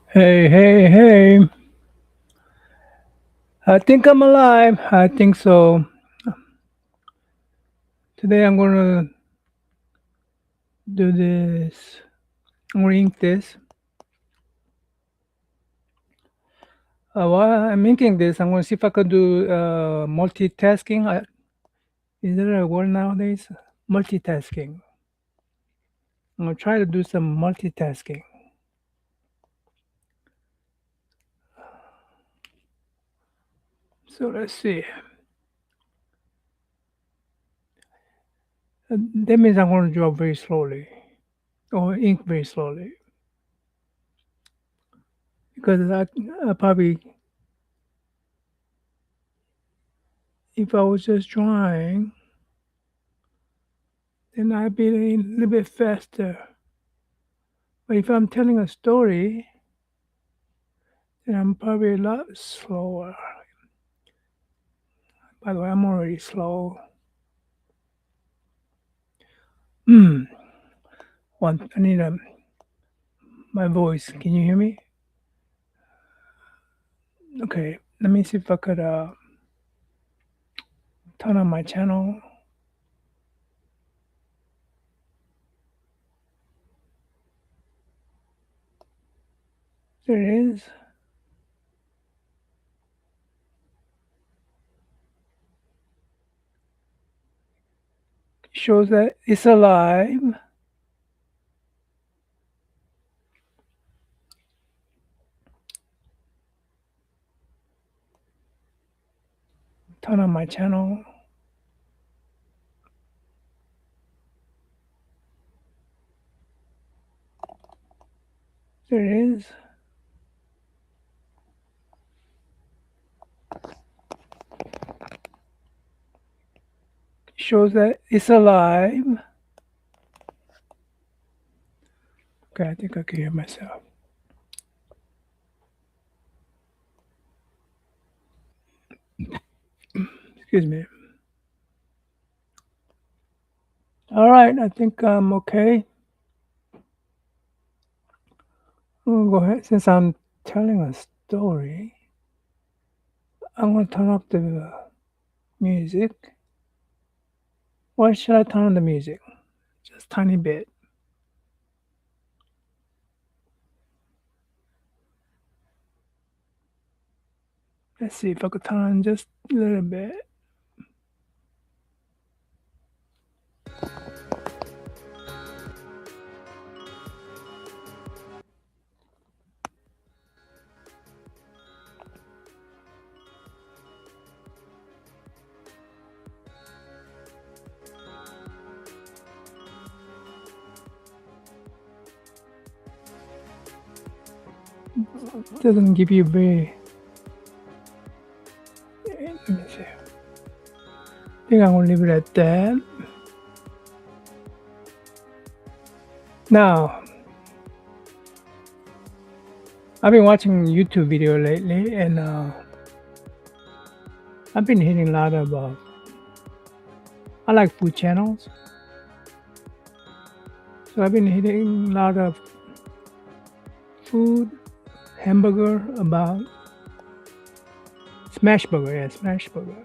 Hey, hey, hey. I think I'm alive. I think so. Today I'm going to do this. I'm going to ink this. While I'm inking this, I'm going to see if I could do multitasking. Is there a word nowadays? Multitasking. I'm going to try to do some multitasking. So let's see. That means I'm going to draw very slowly or ink very slowly because I probably, if I was just drawing, then I'd be a little bit faster. But if I'm telling a story, then I'm probably a lot slower. By the way, I'm already slow. Hmm. I need my voice. Can you hear me? Okay. Let me see if I could turn on my channel. There it is. Shows that it's alive. Turn on my channel. There it is. Shows that it's alive. Okay, I think I can hear myself. Excuse me. All right, I think I'm okay. I'm gonna go ahead. Since I'm telling a story, I'm gonna turn up the music. Why should I turn on the music? Just tiny bit. Let's see if I could turn on just a little bit. It doesn't give you very. Let me see. I think I'm gonna leave it at that. Now, I've been watching YouTube video lately, and I've been hitting a lot of. I like food channels, so I've been hitting a lot of food, hamburger about smash burger. Yeah, smash burger.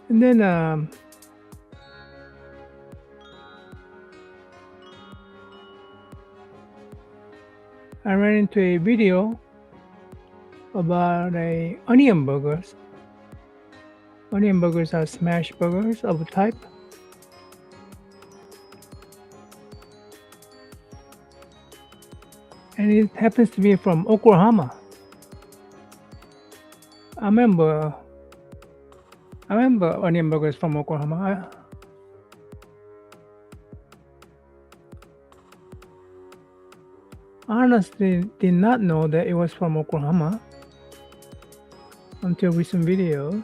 And then I ran into a video about a onion burgers. Onion burgers are smash burgers of a type. And it happens to be from Oklahoma. I remember onion burgers from Oklahoma. I honestly did not know that it was from Oklahoma until recent videos.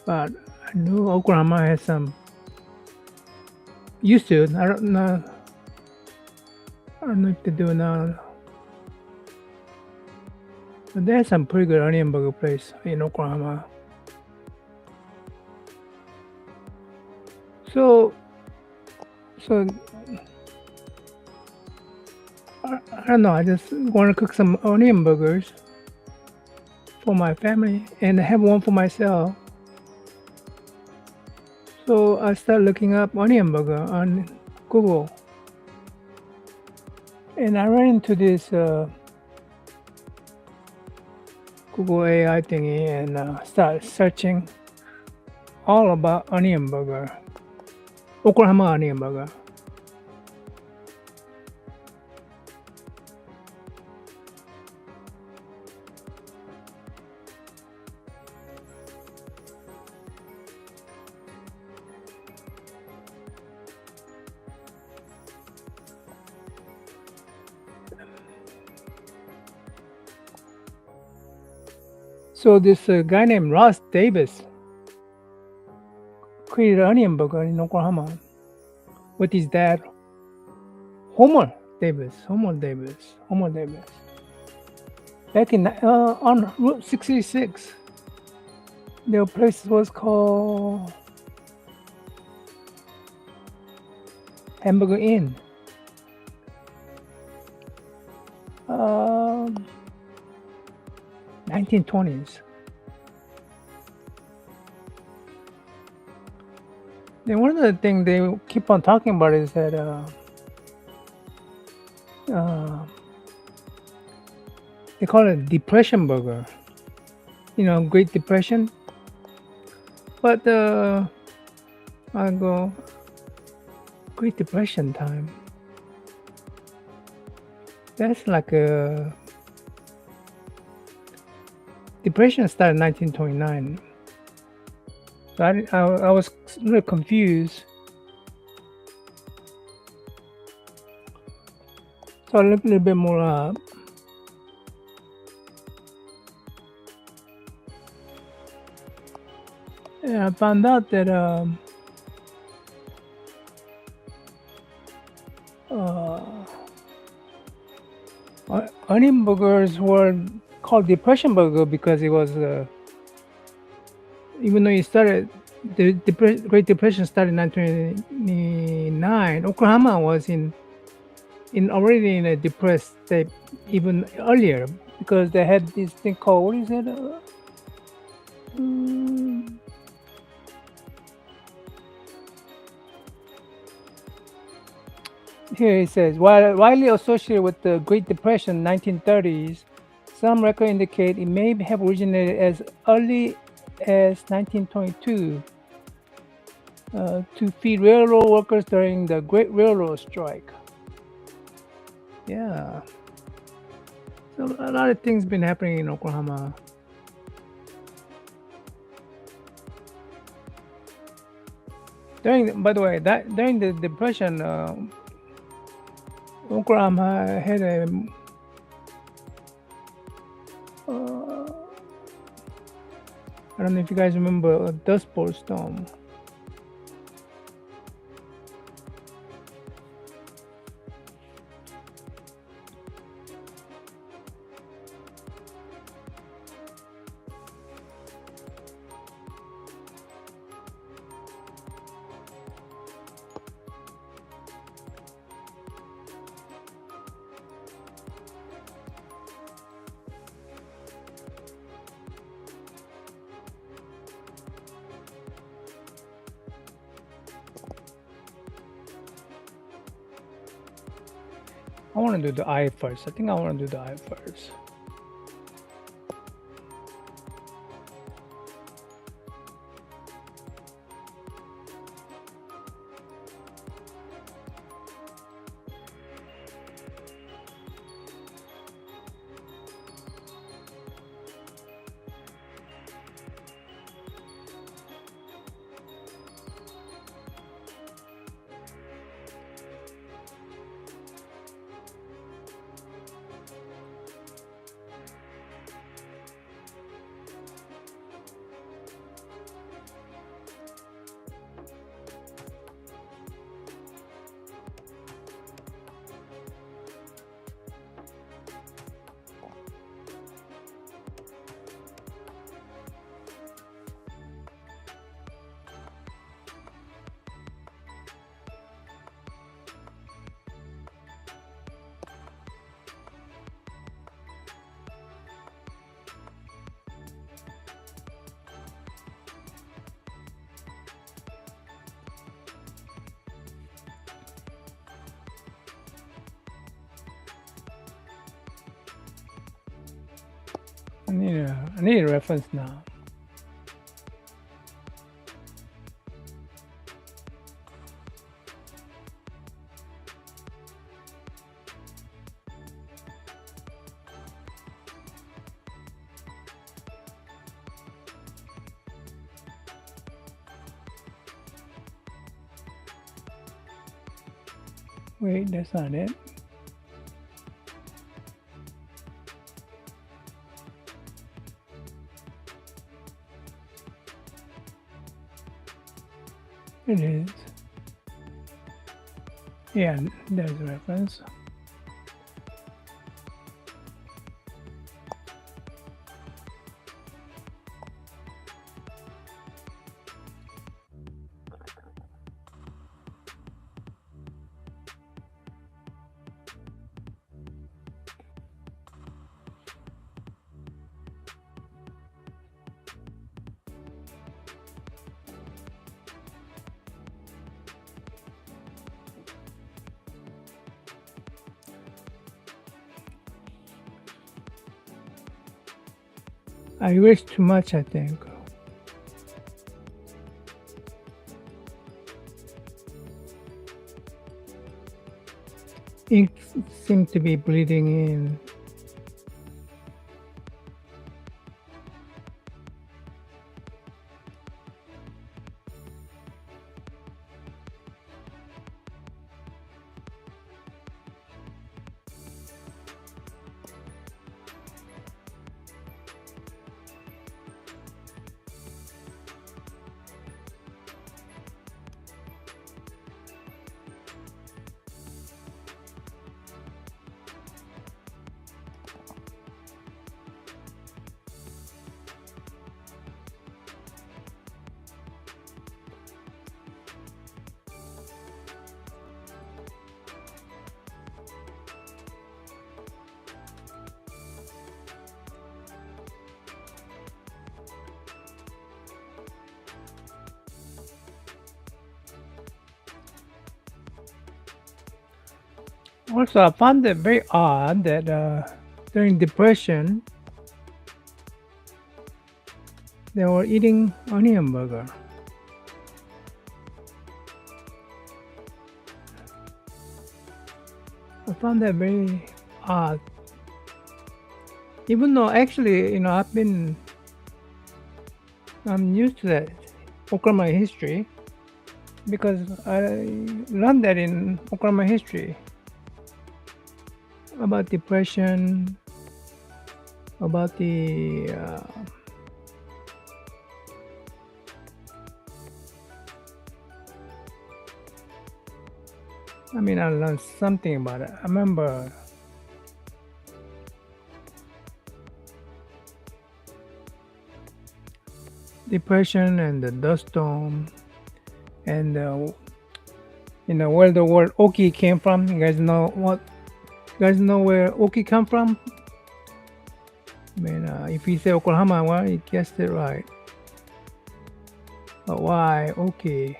But I knew Oklahoma has some. Used to. I don't know. I don't know if they do now. But there's some pretty good onion burger place in Oklahoma. So, so I don't know. I just want to cook some onion burgers for my family and have one for myself. So I started looking up onion burger on Google, and I ran into this Google AI thingy and started searching all about onion burger, Oklahoma onion burger. So this guy named Ross Davis created onion burger in Oklahoma with his dad, Homer Davis. Back in on Route 66, the place was called Hamburger Inn. 1920s. Then one of the things they keep on talking about is that they call it Depression Burger. You know, Great Depression. But I go Great Depression time. That's like a Depression started in 1929. So I was really confused. So I looked a little bit more up. And I found out that onion burgers were called Depression Burger because it was, even though it started, the Great Depression started in 1929. Oklahoma was already in a depressed state even earlier because they had this thing called, what is it? Here it says, while widely associated with the Great Depression 1930s, some records indicate it may have originated as early as 1922 to feed railroad workers during the Great Railroad Strike. Yeah. So a lot of things been happening in Oklahoma. By the way, during the Depression, Oklahoma had a I don't know if you guys remember a Dust Bowl storm. I want to do the eye first. I think I want to do the eye first. I need a reference now. Wait, that's not it. It is. Yeah, there's a reference. I erased too much, I think. Ink seems to be bleeding in. Also, I found it very odd that during Depression, they were eating onion burger. I found that very odd. Even though actually, I'm used to that Oklahoma history because I learned that in Oklahoma history about Depression, about the I learned something about it. I remember Depression and the dust storm and where the word Okie came from. You guys know where Okie come from? If you say Oklahoma, well, you guessed it right. But why Okie?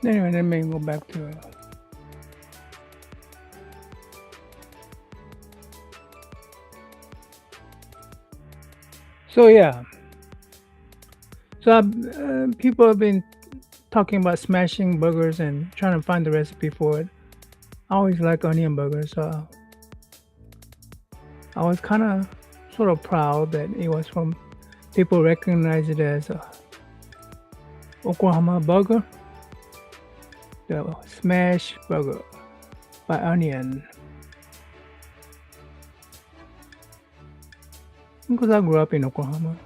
Anyway, let me go back to it. So yeah, people have been talking about smashing burgers and trying to find the recipe for it. I always like onion burgers, so I was kind of sort of proud that it was from people recognize it as a Oklahoma burger, the smash burger by Onion. Because I grew up in Oklahoma.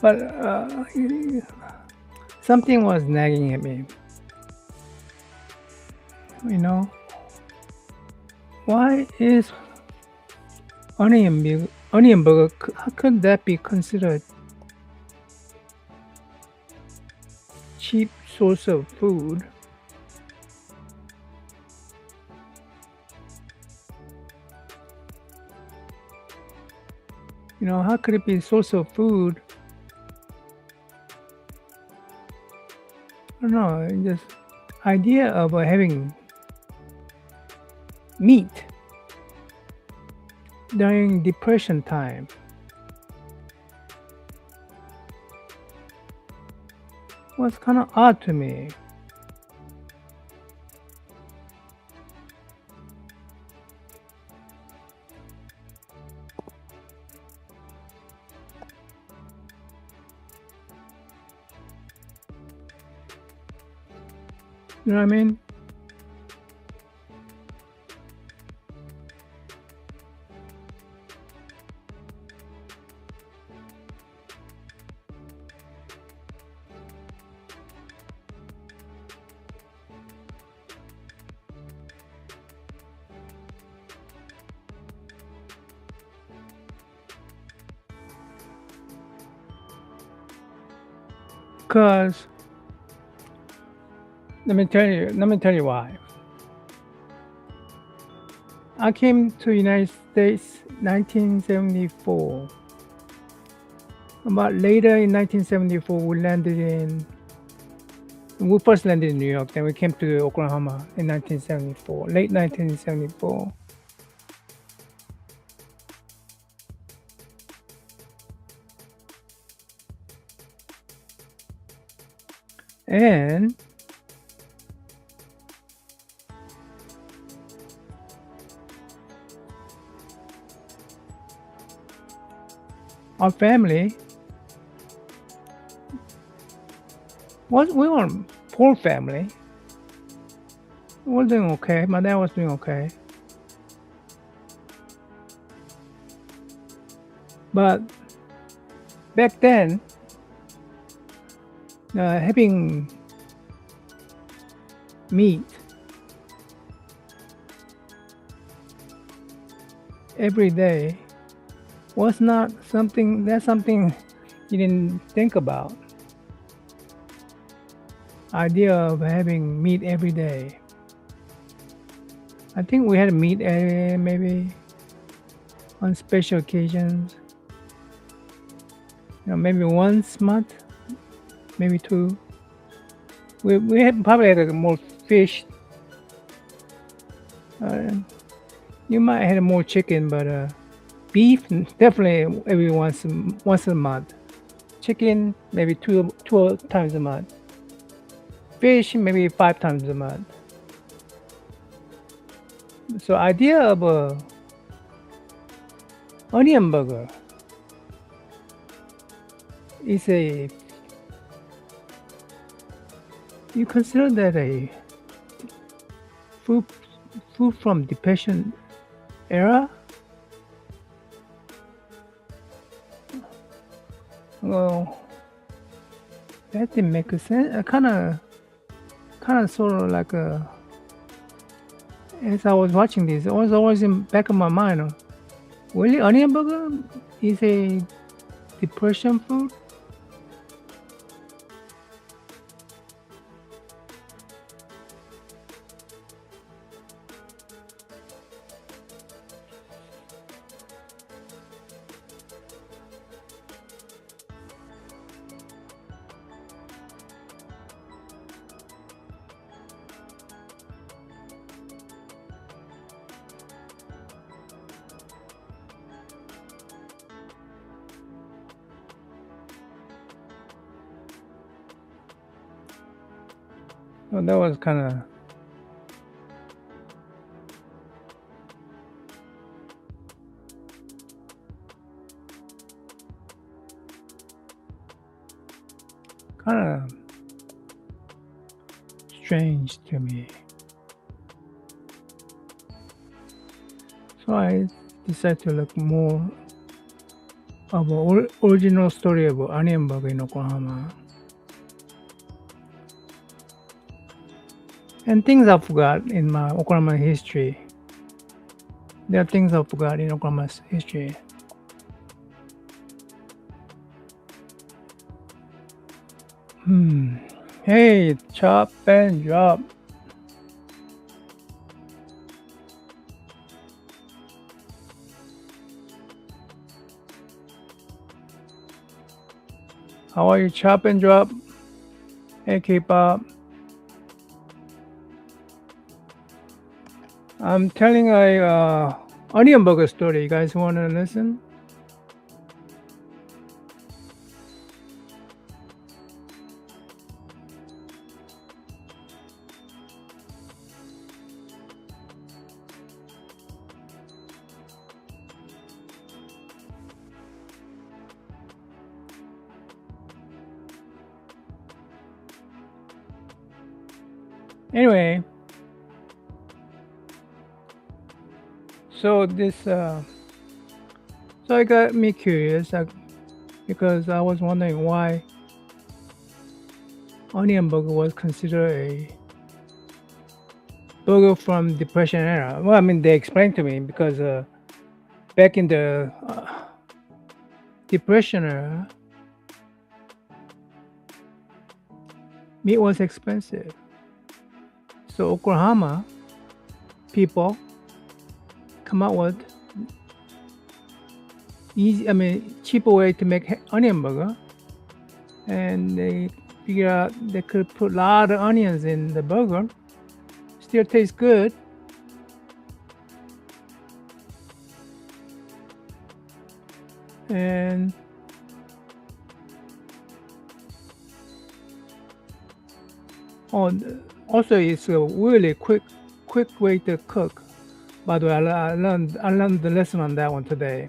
But something was nagging at me. You know, why is onion burger? How could that be considered cheap source of food? You know, how could it be a source of food? I don't know. Just idea of having meat during depression time was kind of odd to me. You know what I mean? Because let me tell you why. I came to United States 1974. About later in 1974, we first landed in New York, then we came to Oklahoma in 1974, late 1974. And our family we were a poor family. We were doing okay. My dad was doing okay. But back then, having meat every day was not something you didn't think about. Idea of having meat every day. I think we had meat maybe on special occasions. Maybe once a month, maybe two. We had probably had more fish. You might have more chicken, but beef definitely every once a month. Chicken maybe two times a month. Fish maybe 5 times a month. So idea of a onion burger is you consider that a food from depression era? Well, that didn't make sense. Kind of sort of like as I was watching this, it was always in back of my mind. Really, onion burger is a depression food? Well, that was kind of strange to me. So I decided to look more of original story of onion burger in Oklahoma. And things I forgot in my Oklahoma history. There are things I forgot in Oklahoma's history. Hey, chop and drop. How are you, chop and drop? Hey, K-pop. I'm telling a onion burger story. You guys want to listen? Anyway, so it got me curious because I was wondering why onion burger was considered a burger from Depression era. Well, I mean, they explained to me because back in the Depression era, meat was expensive. So Oklahoma people come out with cheaper way to make onion burger, and they figure out they could put a lot of onions in the burger, still tastes good, and also it's a really quick way to cook. By the way, I learned the lesson on that one today.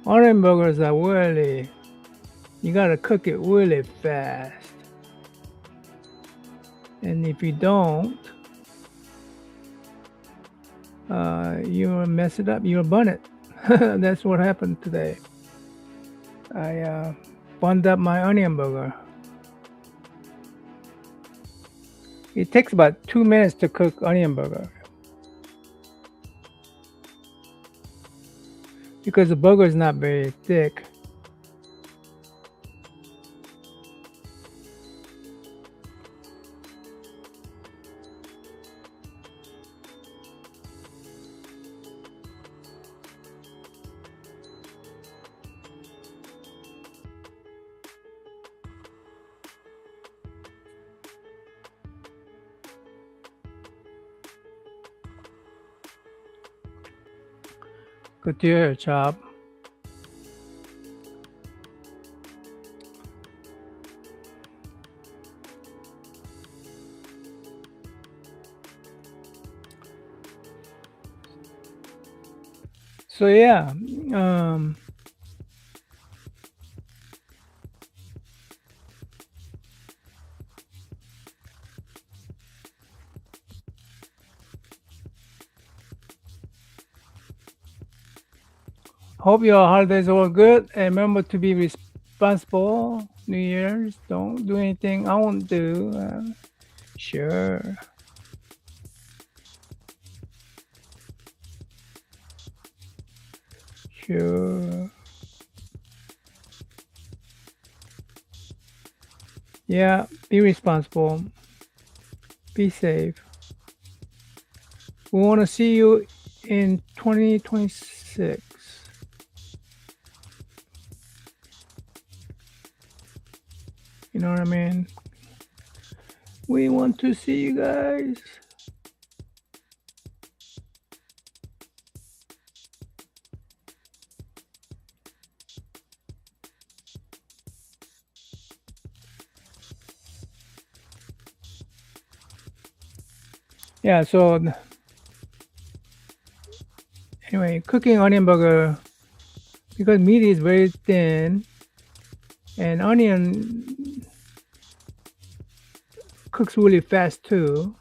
Onion burgers are really, you gotta cook it really fast. And if you don't, you'll mess it up, you'll burn it. That's what happened today. I burned up my onion burger. It takes about 2 minutes to cook onion burger. Because the burger is not very thick. Good to hear, Chop. So yeah, hope your holidays are all good, and remember to be responsible. New Year's, don't do anything I won't do. Sure. Sure. Yeah, be responsible. Be safe. We want to see you in 2026. You know what I mean? We want to see you guys. Yeah, so anyway, cooking onion burger, because meat is very thin and onion cooks really fast too.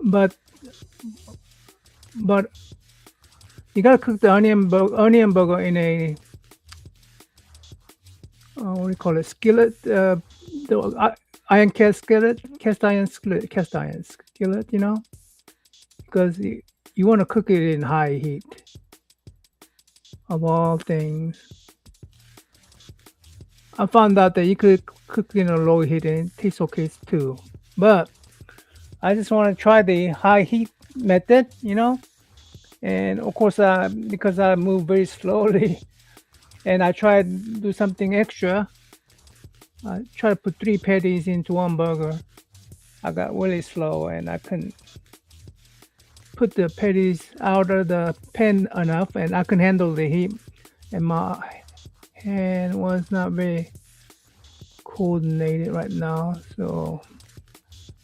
but but you gotta cook the onion burger in a what do you call it, skillet, the iron cast iron skillet, you know, because you want to cook it in high heat of all things. I found out that you could cook in a low heat and it tastes okay too. But I just want to try the high heat method, you know. And of course, because I move very slowly, and I try to do something extra. I try to put 3 patties into one burger. I got really slow, and I couldn't put the patties out of the pan enough, and I couldn't handle the heat. And my hand was not very coordinated right now, so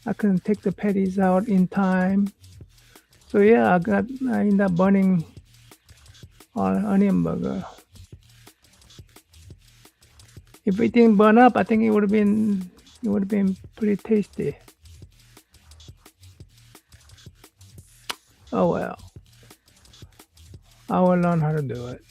I couldn't take the patties out in time. So yeah, I ended up burning on onion burger. If it didn't burn up, I think it would have been pretty tasty. Oh well, I will learn how to do it.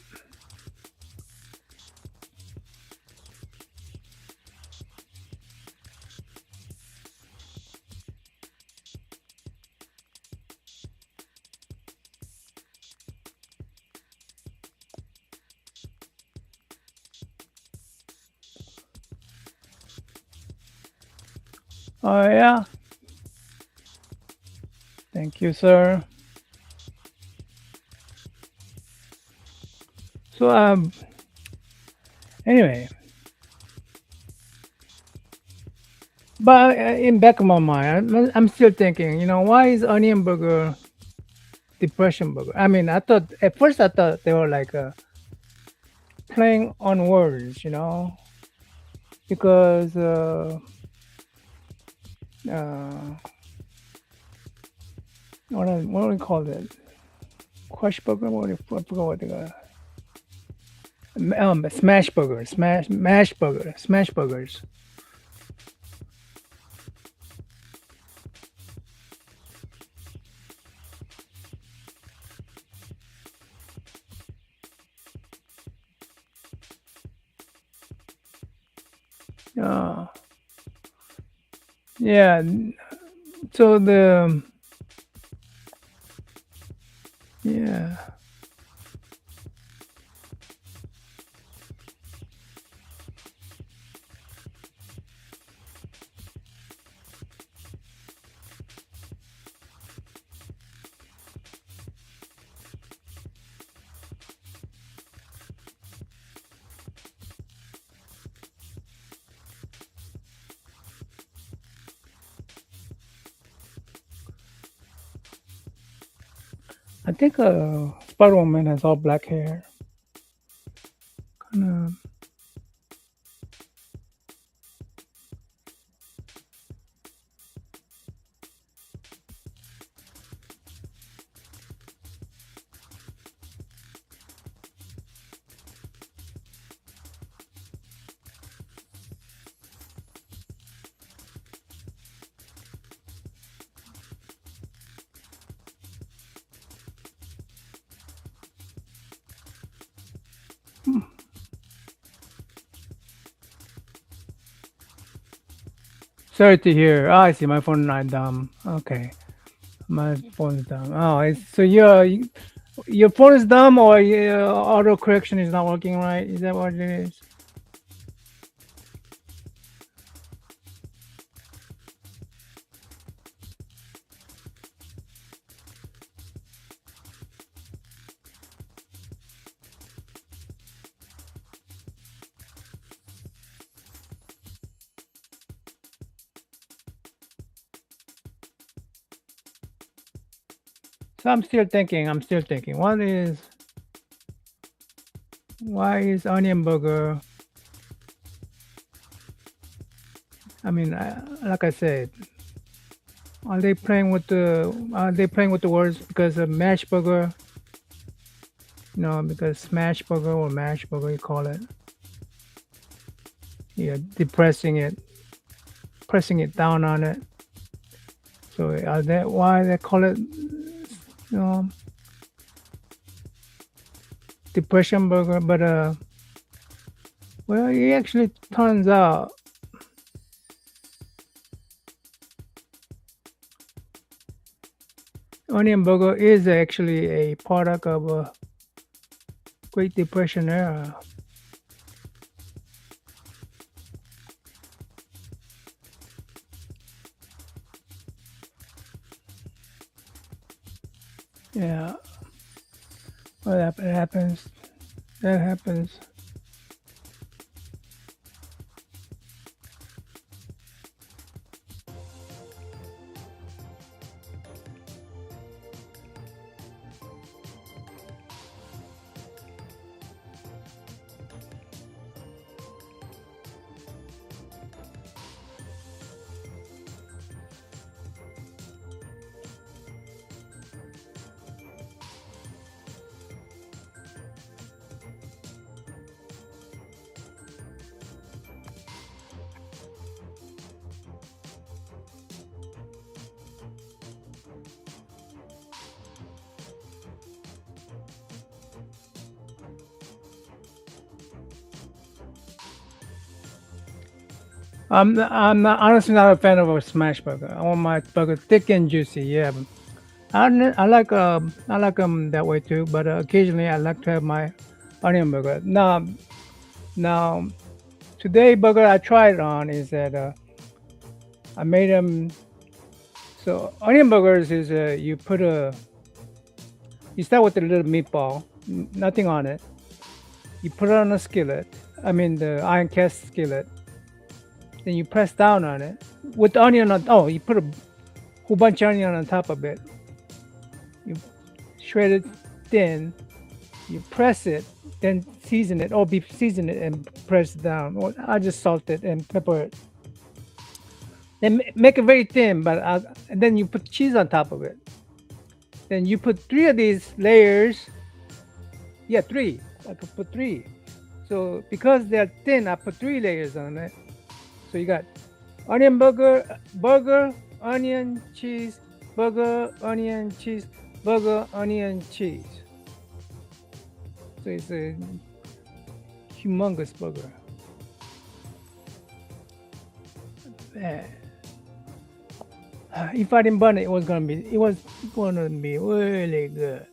Oh yeah, thank you, sir. So anyway, but in back of my mind, I'm still thinking, you know, why is onion burger depression burger? I mean, I thought at first I thought they were like playing on words, you know, because uh, what do we call it? Crush burger? I forgot what they got. Smash burgers, smash burgers. Uh, yeah. So yeah. I think Spider Woman has all black hair. Kind of. Sorry to hear. Oh, I see. My phone not dumb. Okay, my phone is dumb. Oh, so your phone is dumb, or your auto correction is not working right? Is that what it is? So I'm still thinking. What is why is onion burger? I mean, like I said, are they playing with the words because of mash burger? You know, because smash burger or mash burger, you call it. Yeah, depressing it, pressing it down on it. So why they call it depression burger? But well, it actually turns out onion burger is actually a product of a Great Depression era. Yeah, well, that happens. That happens. I'm honestly not a fan of a smash burger. I want my burger thick and juicy. Yeah, I like them that way too. But occasionally I like to have my onion burger. Now today burger I tried on is that I made them. So onion burgers is you start with a little meatball, nothing on it. You put it on a skillet. I mean the iron cast skillet. Then you press down on it with the onion on. Oh, you put a whole bunch of onion on top of it. You shred it thin. You press it, then season it, or season it and press it down. Or I just salt it and pepper it. Then make it very thin, and then you put cheese on top of it. Then you put 3 of these layers. Yeah, 3. I could put 3. So because they're thin, I put 3 layers on it. So you got onion burger, onion, cheese, burger, onion, cheese, burger, onion, cheese. So it's a humongous burger. Man. If I didn't burn it, it was gonna be really good.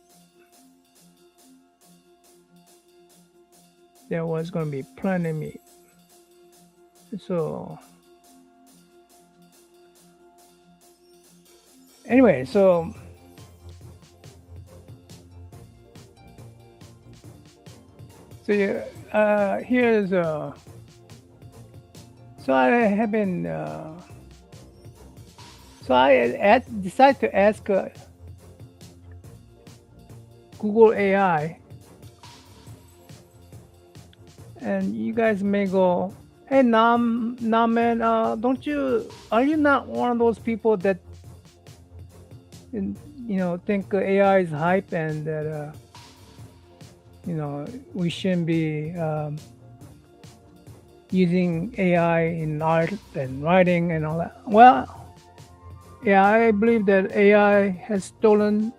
There was gonna be plenty of meat. So anyway, so yeah, here's so I have been so I decided to ask Google AI, and you guys may go, "Hey, Nam man, are you not one of those people that think AI is hype and that we shouldn't be using AI in art and writing and all that?" Well, yeah, I believe that AI has stolen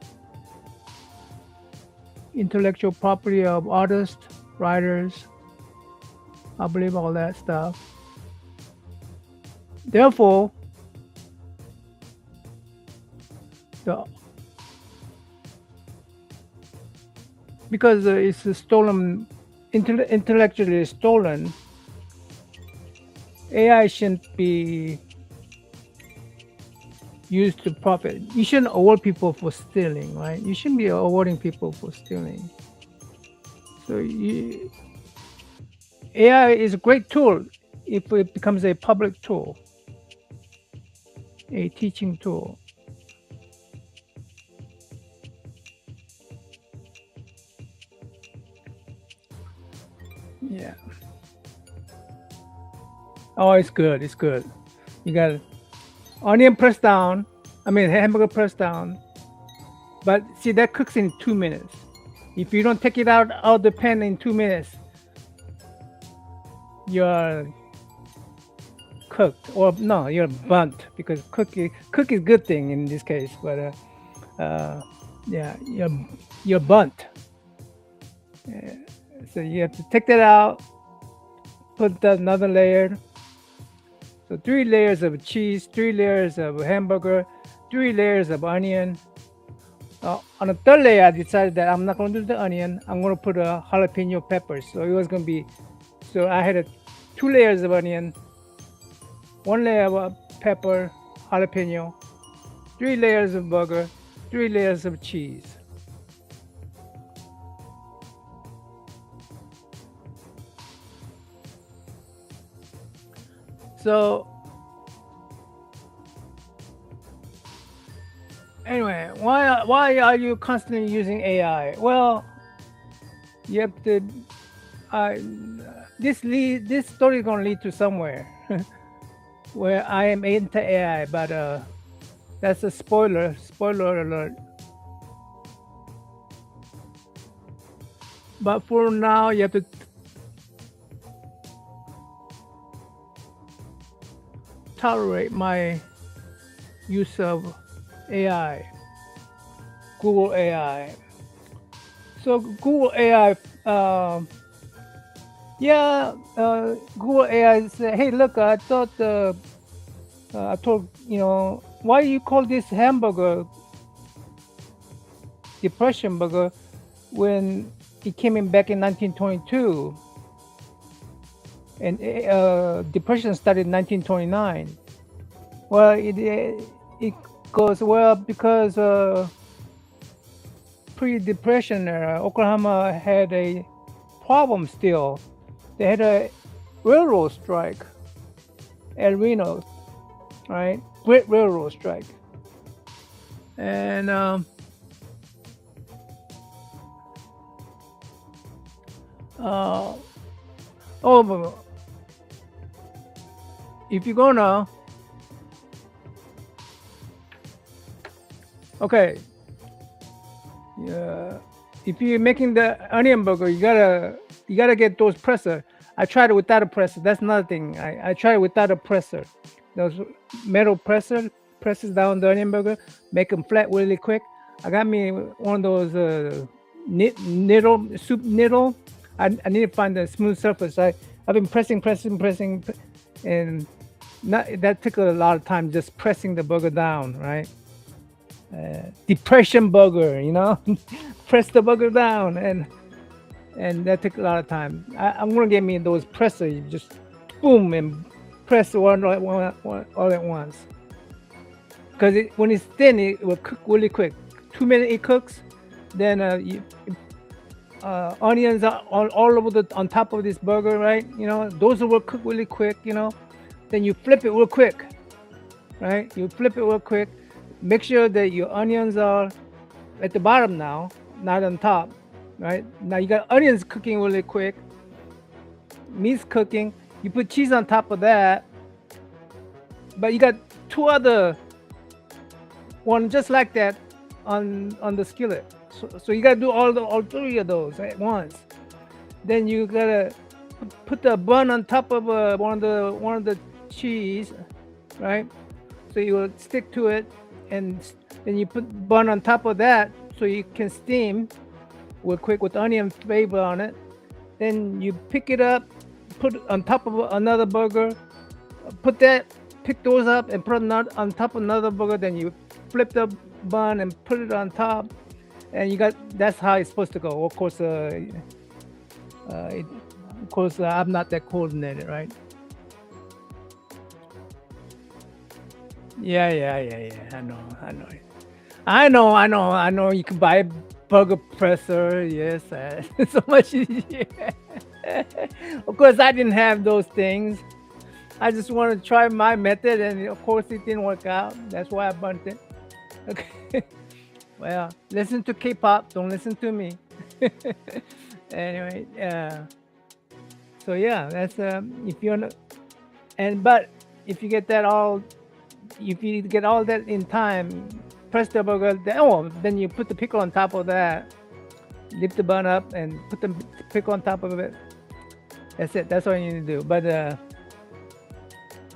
intellectual property of artists, writers. I believe all that stuff. Therefore, because it's stolen, intellectually stolen, AI shouldn't be used to profit. You shouldn't award people for stealing, right? You shouldn't be awarding people for stealing. So AI is a great tool if it becomes a public tool, a teaching tool. Yeah. Oh, it's good. It's good. You got onion pressed down. I mean, hamburger pressed down. But see, that cooks in 2 minutes. If you don't take it out of the pan in 2 minutes, you're cooked, or no, you're burnt, because cook is good thing in this case, but yeah, you're burnt. So you have to take that out, put another layer. So 3 layers of cheese, 3 layers of hamburger, 3 layers of onion. On the third layer, I decided that I'm not going to do the onion. I'm going to put a jalapeno peppers. So it was going to be, so I had 2 layers of onion, 1 layer of pepper, jalapeno, 3 layers of burger, 3 layers of cheese. So anyway, why are you constantly using AI? Well, you have to. Uh, this story is gonna lead to somewhere where I am into AI, but that's a spoiler. Spoiler alert. But for now, you have to tolerate my use of AI, Google AI. So Google AI, yeah, Google AI said, "Hey, look, I thought I told why you call this hamburger depression burger when it came in back in 1922, and depression started in 1929." Well, it goes well because pre-depression era, Oklahoma had a problem still. They had a railroad strike at Reno, right? Great railroad strike, and oh, if you're gonna, okay, yeah, if you're making the onion burger, you gotta get those presser. I tried it without a presser. That's another thing. I tried it without a presser. Those metal presses down the onion burger, make them flat really quick. I got me one of those soup niddle. I need to find a smooth surface. I've been pressing, and that took a lot of time, just pressing the burger down, right? Depression burger, press the burger down, and that took a lot of time. I'm gonna get me those pressers. You just boom and press all at once. Because when it's thin, it will cook really quick. 2 minutes it cooks, then onions are all over on top of this burger, right? Those will cook really quick. Then you flip it real quick, right? You flip it real quick. Make sure that your onions are at the bottom now, not on top, right? Now you got onions cooking really quick, meat's cooking. You put cheese on top of that, but you got 2 other one just like that on the skillet. So you gotta do all 3 of those at once. Then you gotta put the bun on top of one of the cheese, right? So you will stick to it, and then you put bun on top of that so you can steam real quick with onion flavor on it. Then you pick it up, put it on top of another burger, pick those up and put on top of another burger. Then you flip the bun and put it on top, and that's how it's supposed to go. Of course, I'm not that coordinated, right? Yeah. I know. You can buy a burger presser. Yes, so much easier. Of course, I didn't have those things. I just wanted to try my method, and of course, it didn't work out. That's why I burnt it. Okay. Well, listen to K-pop. Don't listen to me. Anyway, so yeah, that's if you want to, but if you get that all, if you get all that in time, press the burger. Then you put the pickle on top of that. Lift the bun up and put the pickle on top of it. That's it. That's all you need to do. But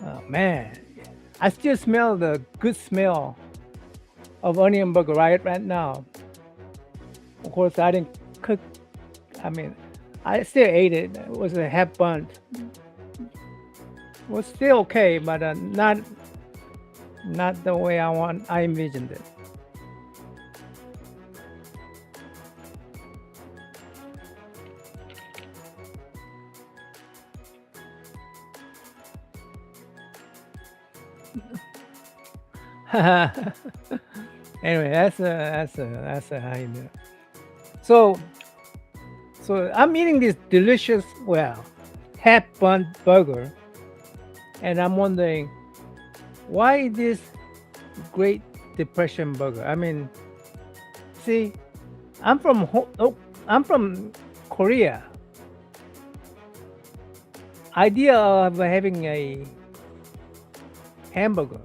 Oh man, I still smell the good smell of onion burger right now. Of course, I didn't cook. I mean, I still ate it. It was a half burnt. It was still okay, but not the way I envisioned it. Anyway, that's a how you do it. So so I'm eating this delicious, well, half burnt burger, and I'm wondering why this Great Depression burger. I mean, see, I'm from Korea. Idea of having a hamburger.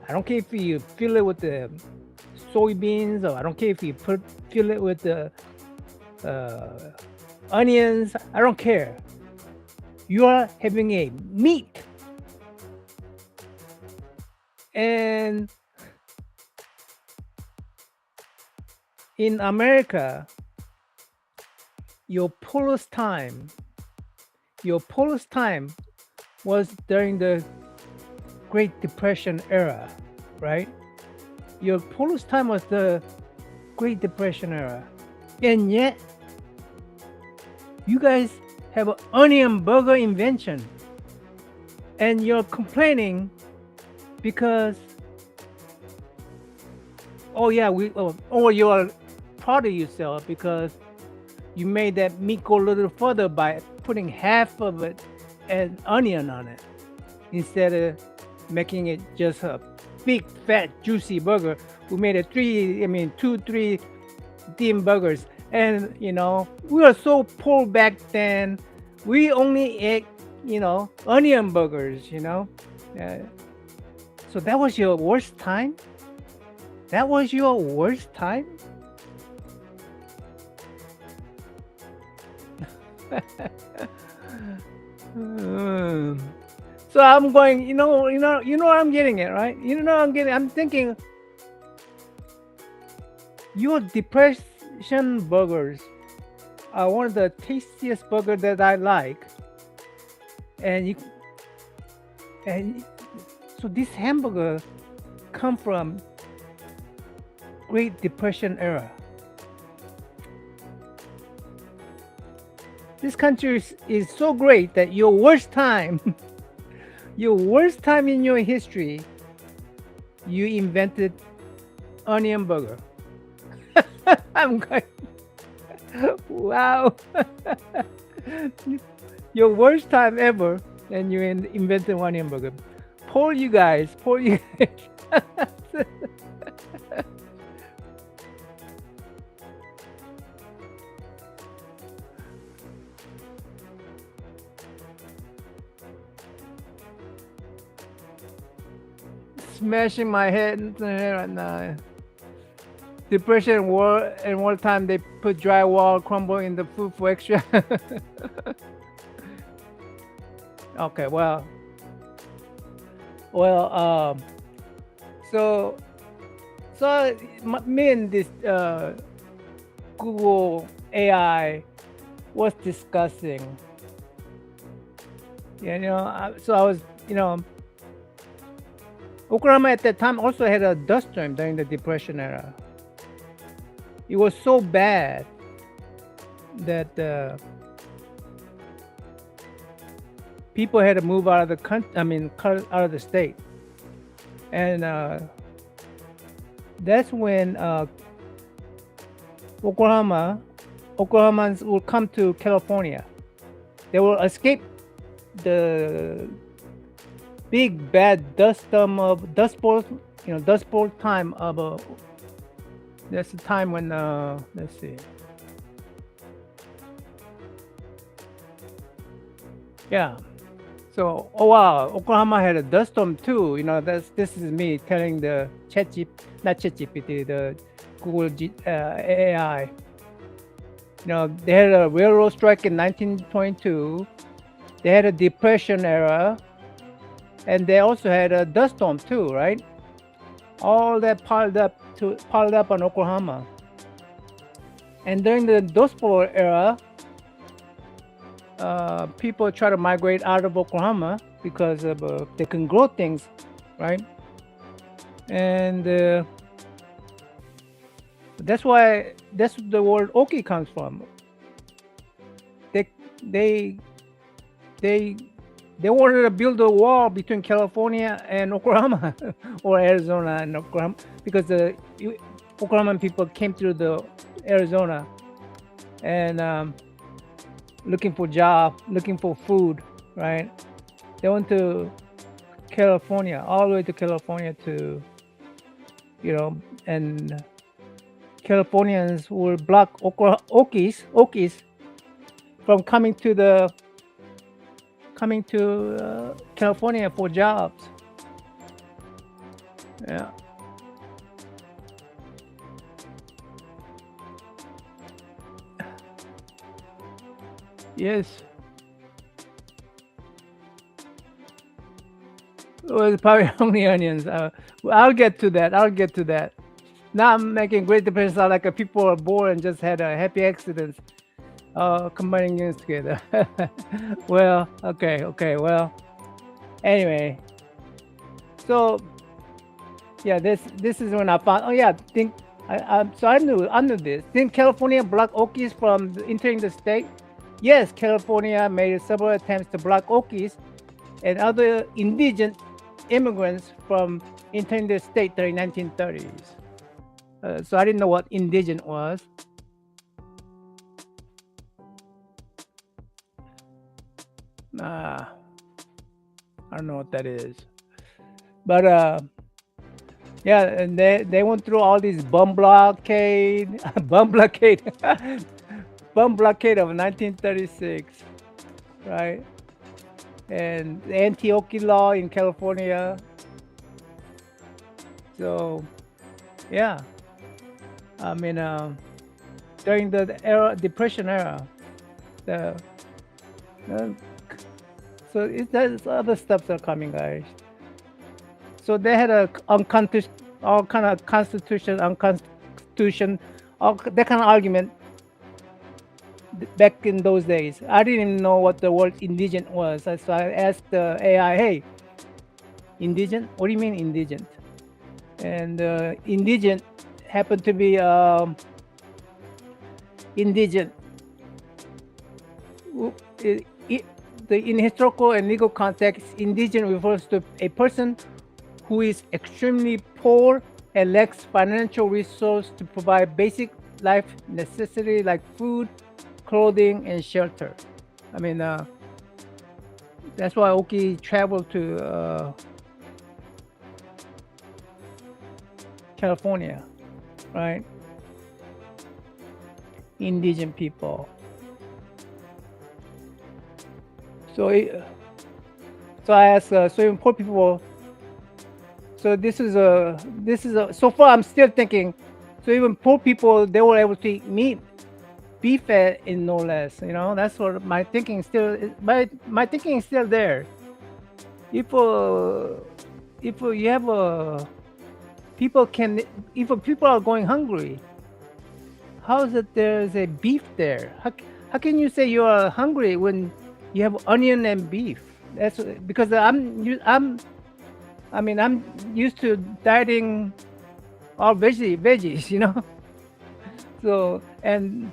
I don't care if you fill it with the soybeans, or I don't care if you fill it with the uh, onions. I don't care. You are having a meat, and in America, your poorest time, your poorest time was during the Great Depression era, right? Your poorest time was the Great Depression era, and yet you guys have an onion burger invention, and you're complaining because you're proud of yourself because you made that meat go a little further by putting half of it and onion on it instead of making it just a big fat juicy burger. We made it two, three thin burgers, and we were so poor back then. We only ate onion burgers. Uh, so that was your worst time. That was your worst time. Hmm. So I'm going, what I'm getting at, right? I'm thinking your depression burgers are one of the tastiest burgers that I like, and and so this hamburger come from Great Depression era. This country is so great that your worst time, your worst time in your history, you invented onion burger. I'm going, wow. Your worst time ever, and you invented onion burger. Poor you guys, poor you guys. Smashing my head into the head right now. Depression war and wartime they put drywall crumble in the food for extra. Okay, well, so me and this Google AI was discussing. So I was, Oklahoma at that time also had a dust storm during the Depression era. It was so bad that people had to move out of the country. I mean, cut out of the state, and that's when Oklahomans will come to California. They will escape the big bad dust bowl time of that's the time when let's see. Yeah. So, oh wow, Oklahoma had a dust storm too. This is me telling the not ChatGPT, the Google AI. They had a railroad strike in 1922. They had a depression era. and they also had a dust storm too, right? All that piled up on Oklahoma. And during the Dust Bowl era, people try to migrate out of Oklahoma because of they can grow things, right? And that's the word Okie comes from. They they they they wanted to build a wall between California and Oklahoma, or Arizona and Oklahoma, because the Oklahoman people came through the Arizona and looking for job, looking for food, right? They went to California, all the way to California to, and Californians will block Okies from coming to California for jobs. Yeah. Yes. Well, probably only onions. I'll get to that. I'll get to that. Now I'm making Great Depression sound like people are born and just had a happy accidents, combining units together. Well, okay. Well, anyway, so yeah, this is when I found. Oh yeah, think so I knew this. Didn't California block Okies from entering the state? Yes, California made several attempts to block Okies and other indigenous immigrants from entering the state during 1930s. So I didn't know what indigent was. Ah, I don't know what that is. But yeah, and they went through all these bum blockade, bum blockade, bum blockade of 1936, right? And the Antioch law in California. So yeah, I mean, during the era, Depression era, the uh, so there's other stuff that are coming, guys. So they had a all kind of unconstitution, all that kind of argument back in those days. I didn't even know what the word indigent was. So I asked the AI, "Hey, indigent? What do you mean indigent?" And indigent happened to be indigent. In historical and legal context, indigent refers to a person who is extremely poor and lacks financial resource to provide basic life necessity like food, clothing, and shelter. I mean, that's why Oki traveled to California, right? Indigenous people. So, so I asked, so even poor people. So so far I'm still thinking. So even poor people, they were able to eat meat, beef in no less. That's what my thinking still. My thinking is still there. If you have a people can if people are going hungry, how is it there's a beef there? How can you say you are hungry when you have onion and beef? That's because I'm used to dieting all veggies, So, and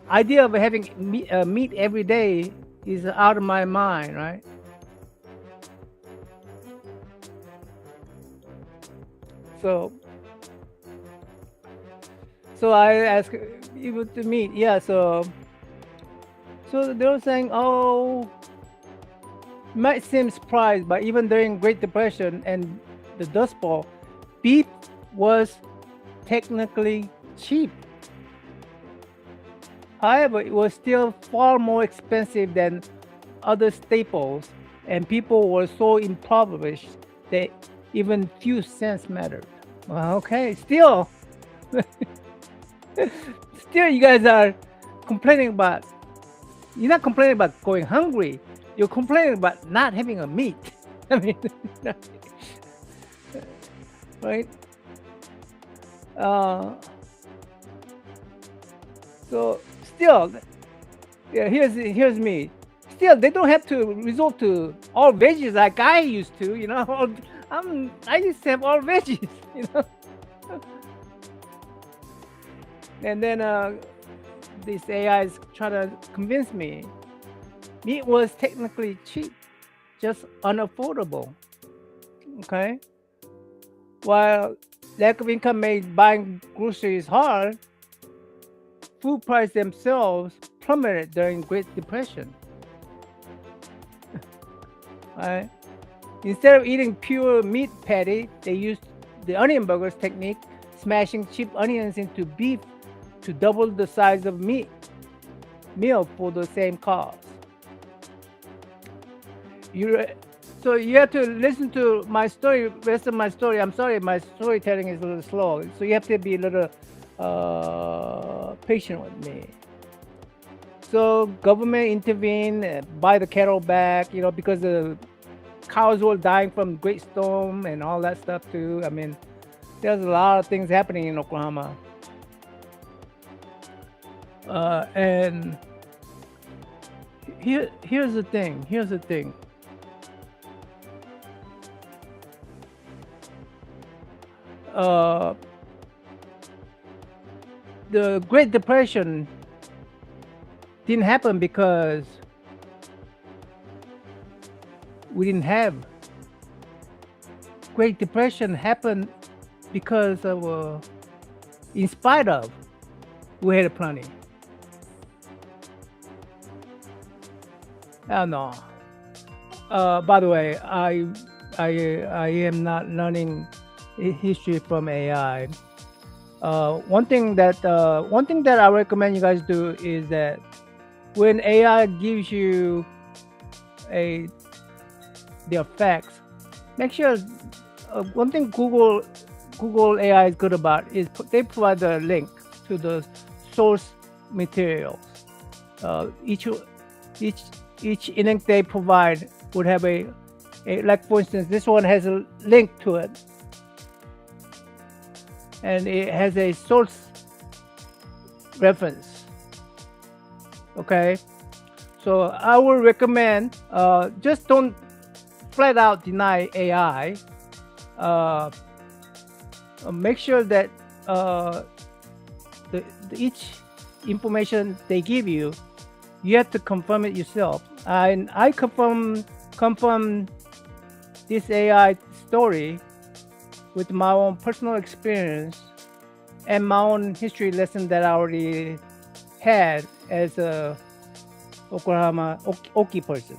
idea of having meat every day is out of my mind, right? So, so I ask people to meet. Yeah. So they were saying, oh, you might seem surprised, but even during Great Depression and the Dust Bowl, beef was technically cheap. However, it was still far more expensive than other staples, and people were so impoverished that even few cents mattered. Well, okay, still, still, you guys are complaining about. You're not complaining about going hungry. You're complaining about not having a meat. I mean, right? Uh, so still, yeah, here's me. Still, they don't have to resort to all veggies like I used to. You know, I used to have all veggies. You know, and then this AI is trying to convince me meat was technically cheap, just unaffordable. Okay, while lack of income made buying groceries hard, food prices themselves plummeted during Great Depression. Right? Instead of eating pure meat patty, they used the onion burgers technique, smashing cheap onions into beef to double the size of meal for the same cost. You so you have to listen to my story, rest of my story. I'm sorry, my storytelling is a little slow, so you have to be a little patient with me. So government intervened, buy the cattle back, you know, because the cows were dying from Great Storm and all that stuff too. I mean, there's a lot of things happening in Oklahoma. And here's the thing. Here's the thing. The Great Depression didn't happen because we didn't have. Great Depression happened because of, in spite of, we had plenty. Oh no. By the way, I am not learning history from AI. One thing that I recommend you guys do is that when AI gives you the facts, make sure one thing Google AI is good about is they provide a link to the source materials. Each link they provide would have a like, for instance, this one has a link to it, and it has a source reference. Okay, so I would recommend just don't flat out deny AI. Make sure that each information they give you, you have to confirm it yourself. And I confirm this AI story with my own personal experience and my own history lesson that I already had as a Oklahoma Okie person.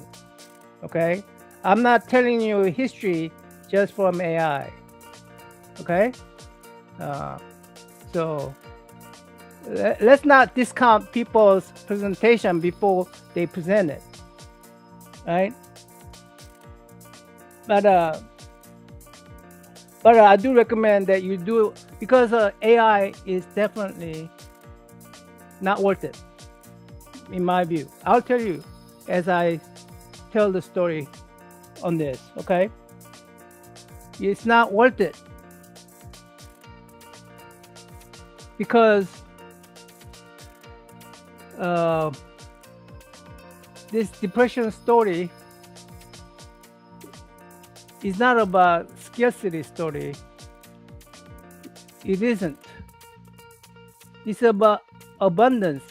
Okay, I'm not telling you history just from AI. Okay, so let's not discount people's presentation before they present it, right? But I do recommend that you do, because AI is definitely not worth it, in my view. I'll tell you as I tell the story on this, okay? It's not worth it. Because this depression story is not about scarcity story. It isn't. It's about abundance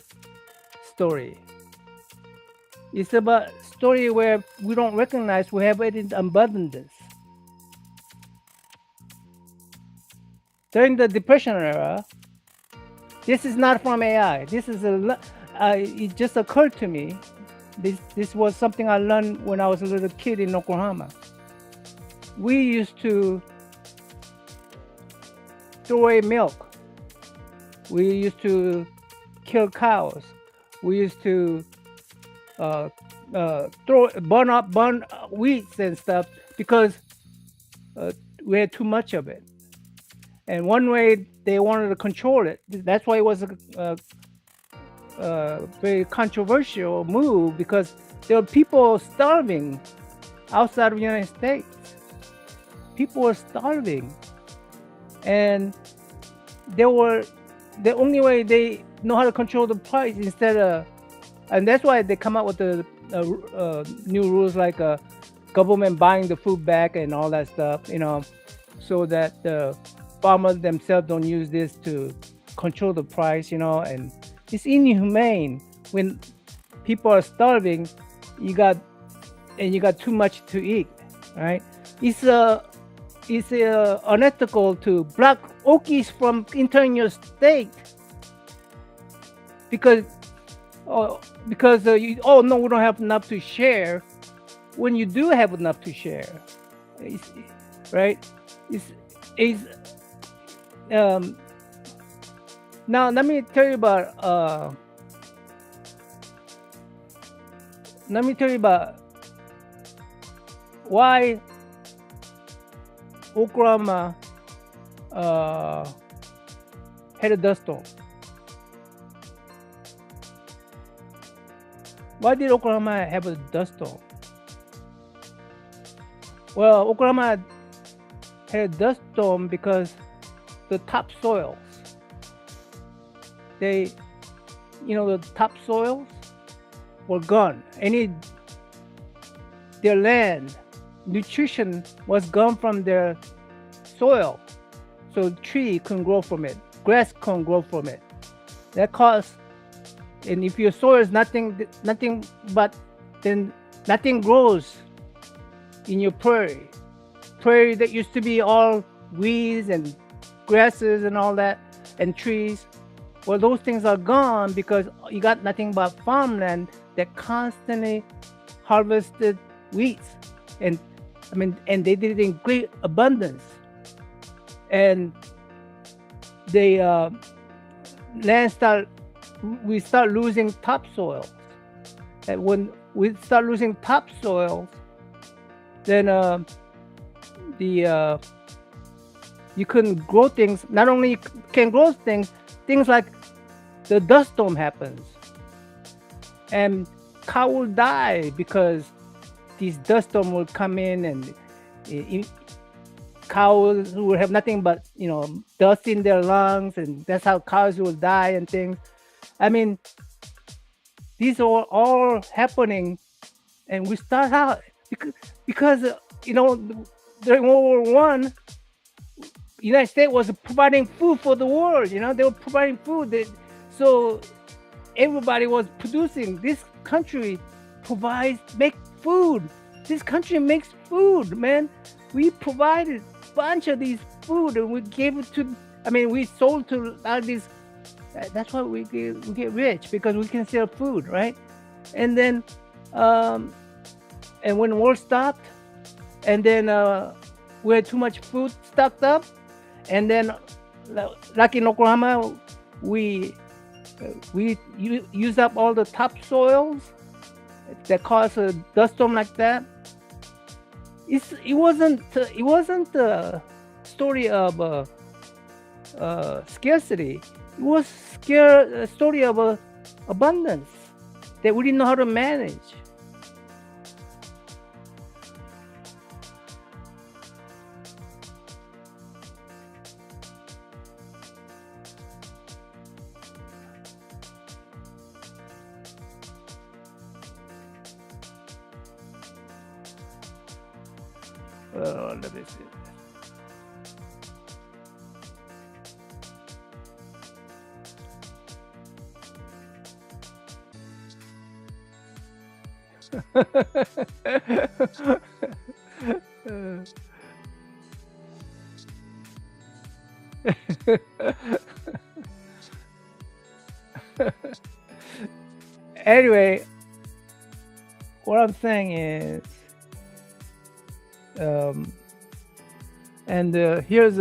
story. It's about story where we don't recognize we have it in abundance. During the Depression era, this is not from AI. This is it just occurred to me. This was something I learned when I was a little kid in Oklahoma. We used to throw away milk. We used to kill cows. We used to burn wheats and stuff because we had too much of it. And one way they wanted to control it. That's why it was a very controversial move, because there were people starving outside of the United States. People were starving, and they were the only way they know how to control the price instead of, and that's why they come out with the new rules like government buying the food back and all that stuff, so that the farmers themselves don't use this to control the price, and it's inhumane when people are starving. You got too much to eat, right? It's unethical to block Okies from entering your state because no, we don't have enough to share. When you do have enough to share, right? It's now let me tell you about why Oklahoma had a dust storm. Why did Oklahoma have a dust storm? Well, Oklahoma had a dust storm because the topsoils, the topsoils were gone. Their land, nutrition was gone from their soil, so tree couldn't grow from it, grass couldn't grow from it. That caused, and if your soil is nothing but, then nothing grows in your prairie that used to be all weeds and grasses and all that and trees. Well, those things are gone because you got nothing but farmland that constantly harvested weeds, and they did it in great abundance. And the we start losing topsoil. And when we start losing topsoil, then you couldn't grow things. Not only you can grow things like the dust storm happens, and cow will die because these dust storm will come in, and cows will have nothing but dust in their lungs, and that's how cows will die and things. These are all happening, and we start out because during World War One, United States was providing food for the world. They were providing food, so everybody was producing. This country make food. This country makes food, man. We provided a bunch of these food, and we gave it to. We sold to all these. That's why we get rich, because we can sell food, right? And then, and when war stopped, and then we had too much food stocked up, and then, like in Oklahoma, we use up all the topsoils that cause a dust storm like that. It wasn't a story of scarcity. It was a story of abundance that we didn't know how to manage. Let me see. Anyway, what I'm saying is, and here's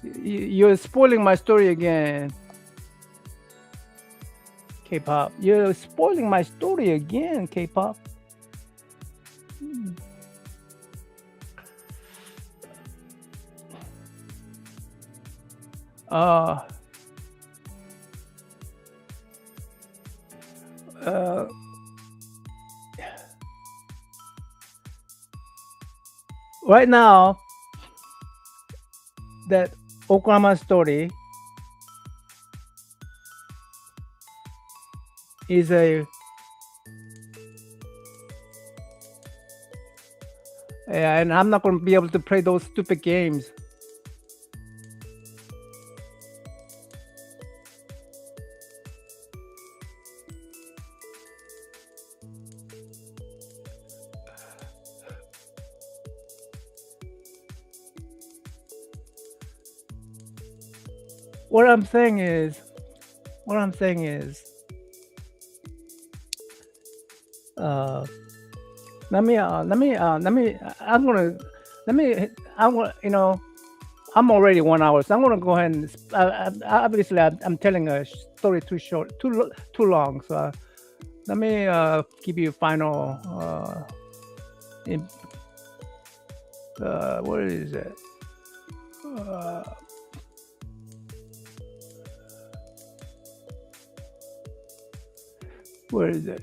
you're spoiling my story again, K-pop. You're spoiling my story again, K-pop. right now, that Oklahoma story is a yeah, and I'm not going to be able to play those stupid games. What I'm saying is, what I'm saying is, uh, let me, I'm gonna, let me, I'm gonna, you know, I'm already 1 hour, so I'm gonna go ahead and, obviously, I'm telling a story too short, too long, so let me give you final, in, what is it? Uh, where is it?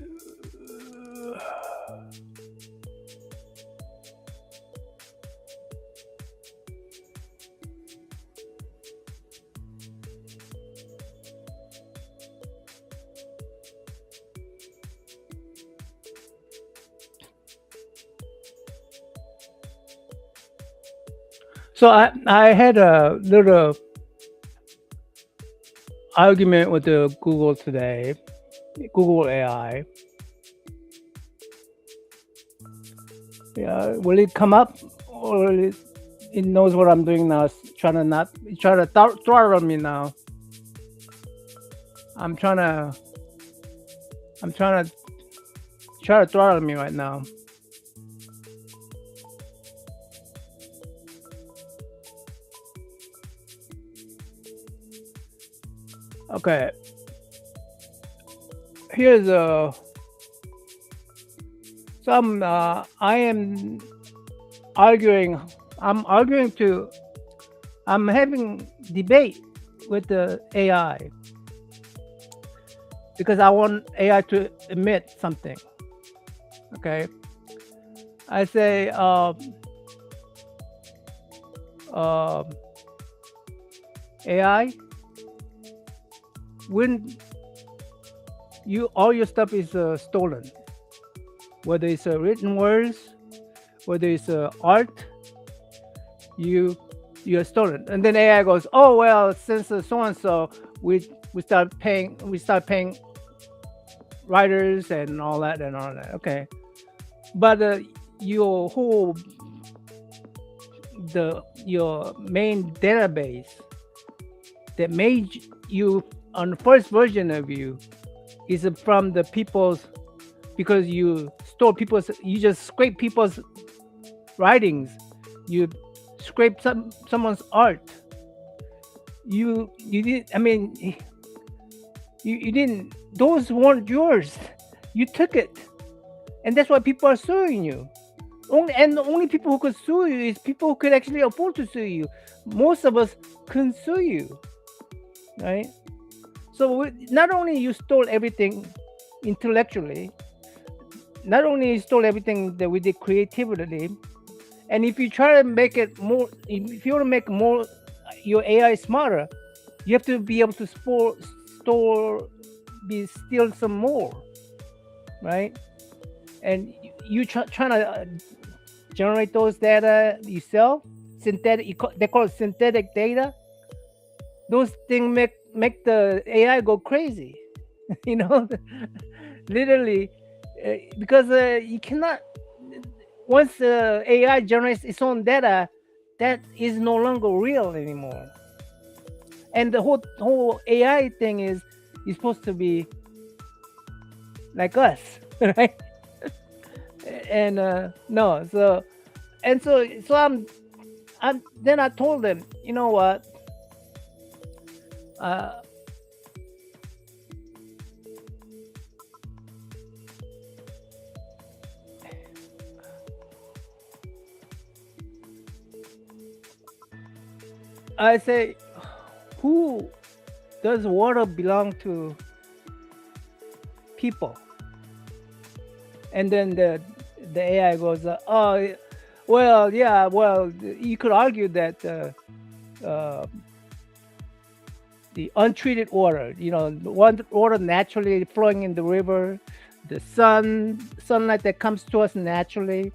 So I had a little argument with the Google today, Google AI. Yeah, will it come up, or it knows what I'm doing now? It's trying to not try to throttle me now. I'm trying to try to throttle me right now. Okay. Here's some I am arguing. I'm having debate with the AI because I want AI to admit something. Okay. I say AI, when all your stuff is stolen, whether it's written words, whether it's art, you're stolen. And then AI goes, oh well, since so and so, we start paying writers and all that. Okay, but your whole your main database that made you on the first version of you is from the people's, because you store people's, you just scrape people's writings, you scrape someone's art. You did, I mean, you didn't, those weren't yours, you took it, and that's why people are suing you. The only people who could sue you is people who could actually afford to sue you. Most of us couldn't sue you, right? So not only you stole everything intellectually, not only you stole everything that we did creatively, and if you try to make it more, if you want to make more your AI smarter, you have to be able to steal some more, right? And you trying to generate those data yourself, synthetic. They call it synthetic data. Those things make the AI go crazy, you know, literally, because you cannot. Once AI generates its own data, that is no longer real anymore. And the whole AI thing is supposed to be like us, right? And no, so I'm then I told them, you know what? I say, who does water belong to? People. And then the AI goes, oh, Well, yeah, well, you could argue that uh, the untreated water, water naturally flowing in the river, the sunlight that comes to us naturally,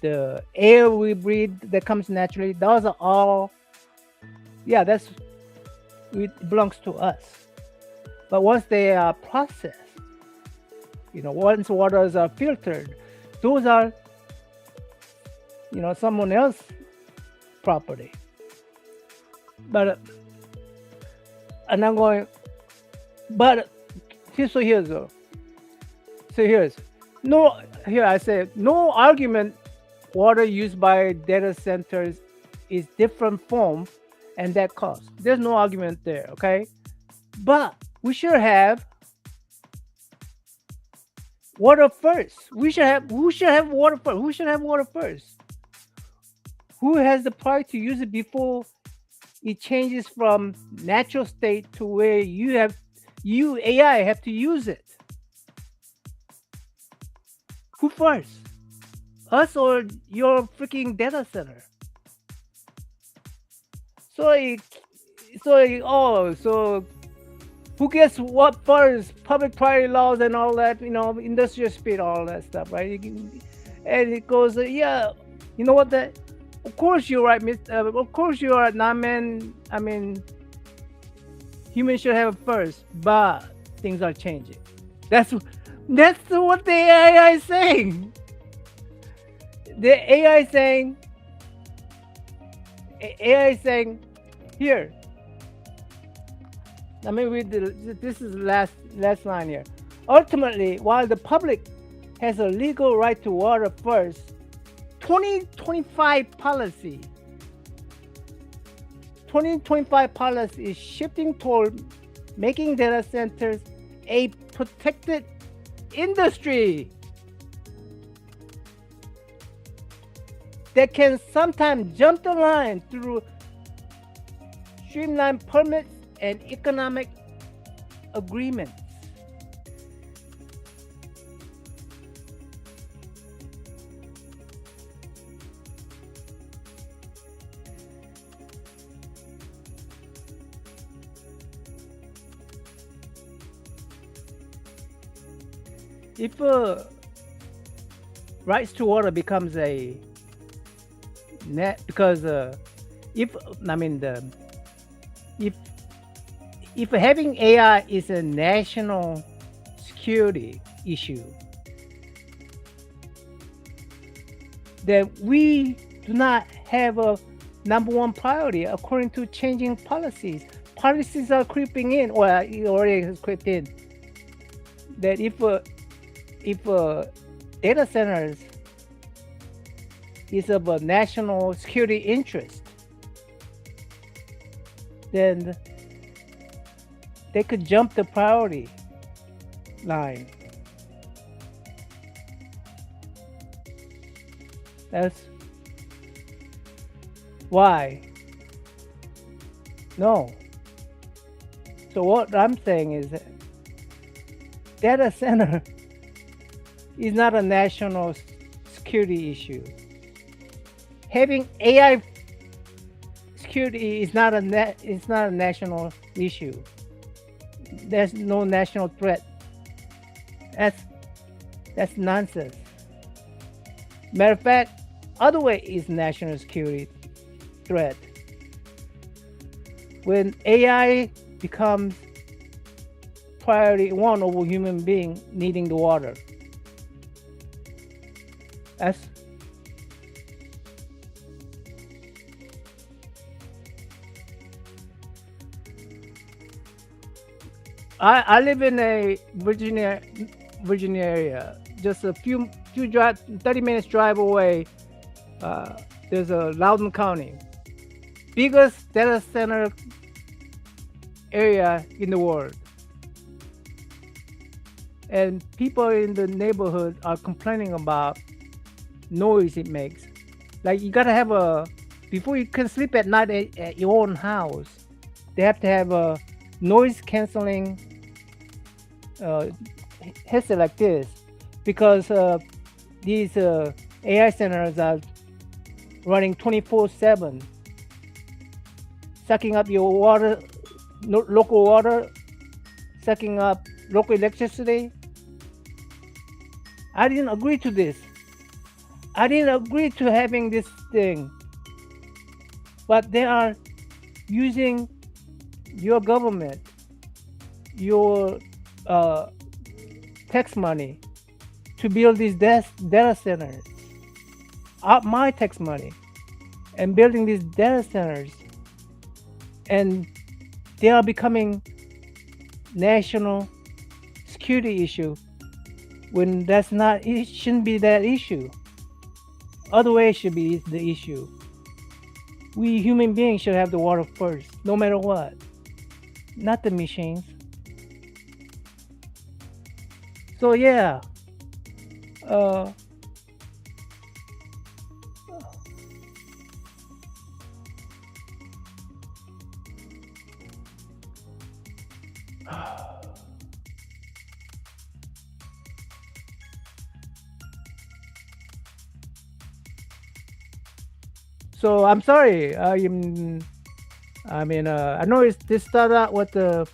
the air we breathe that comes naturally, those are all, yeah, that's it belongs to us. But once they are processed, once waters are filtered, those are, someone else's property. But and I'm going, but here's so here's no here I say no argument. Water used by data centers is different form and that cost. There's no argument there, okay? But we should have water first. Who should have water first? Who should have water first? Who has the right to use it before it changes from natural state to where you AI have to use it? Who first? Us or your freaking data center? So so who gets what first? Public priority laws and all that, industrial speed, all that stuff, right? And it goes, yeah, you know what? That of course you're right, of course you are not man. I mean, humans should have it first, but things are changing. That's what the AI is saying. The AI is saying, here. Let me read this is the last line here. Ultimately, while the public has a legal right to water first, 2025 policy is shifting toward making data centers a protected industry that can sometimes jump the line through streamlined permits and economic agreements. If rights to water becomes a net, because if I mean the if having AI is a national security issue, then we do not have a number one priority according to changing policies. Policies are creeping in, or it already has crept in, that if data centers is of a national security interest, then they could jump the priority line. That's why. No. So what I'm saying is that data center is not a national security issue. Having AI security is not a national issue. There's no national threat. That's nonsense. Matter of fact, other way is national security threat. When AI becomes priority one over human being needing the water. I live in a Virginia area, just a few 30 minutes drive away. There's a Loudoun County, biggest data center area in the world, and people in the neighborhood are complaining about noise it makes. Like, you gotta have before you can sleep at night at your own house, they have to have a noise canceling headset like this, because these AI centers are running 24/7, sucking up your water, local water, sucking up local electricity. I didn't agree to this. I didn't agree to having this thing, but they are using your government, your uh, tax money to build these data centers, my tax money, and building these data centers, and they are becoming national security issue when that's not. It shouldn't be that issue. Other way should be the issue. We human beings should have the water first, no matter what, not the machines. So yeah, uh, so I'm sorry. I know this started out with the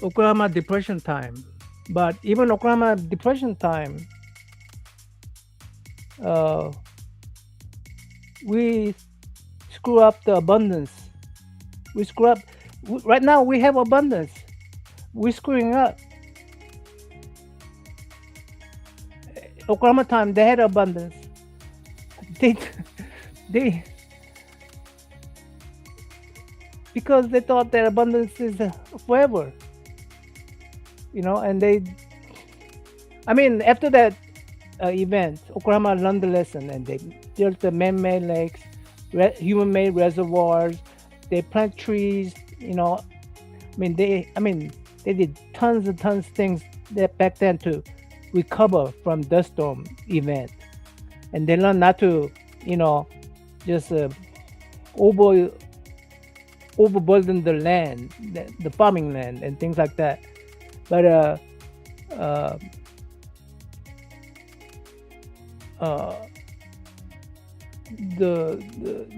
Oklahoma Depression time, but even Oklahoma Depression time, uh, we screw up the abundance. We screw up. Right now, we have abundance. We're screwing up. Oklahoma time, they had abundance. They, they, because they thought that abundance is forever, and after that event, Oklahoma learned the lesson, and they built the man-made lakes, human-made reservoirs. They plant trees. They did tons and tons of things that back then to recover from dust storm event, and they learned not to, just over overburden the land, the farming land, and things like that. But uh, uh,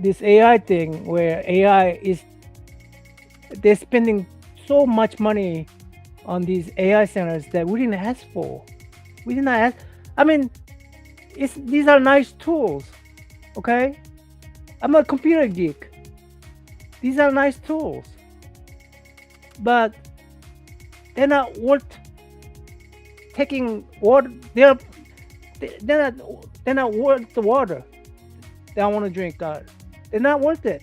this AI thing, where AI is, they're spending so much money on these AI centers that we didn't ask for. We did not ask. I mean, these are nice tools, okay? I'm a computer geek. These are nice tools, but they're not worth taking water. They're not worth the water that I want to drink. They're not worth it.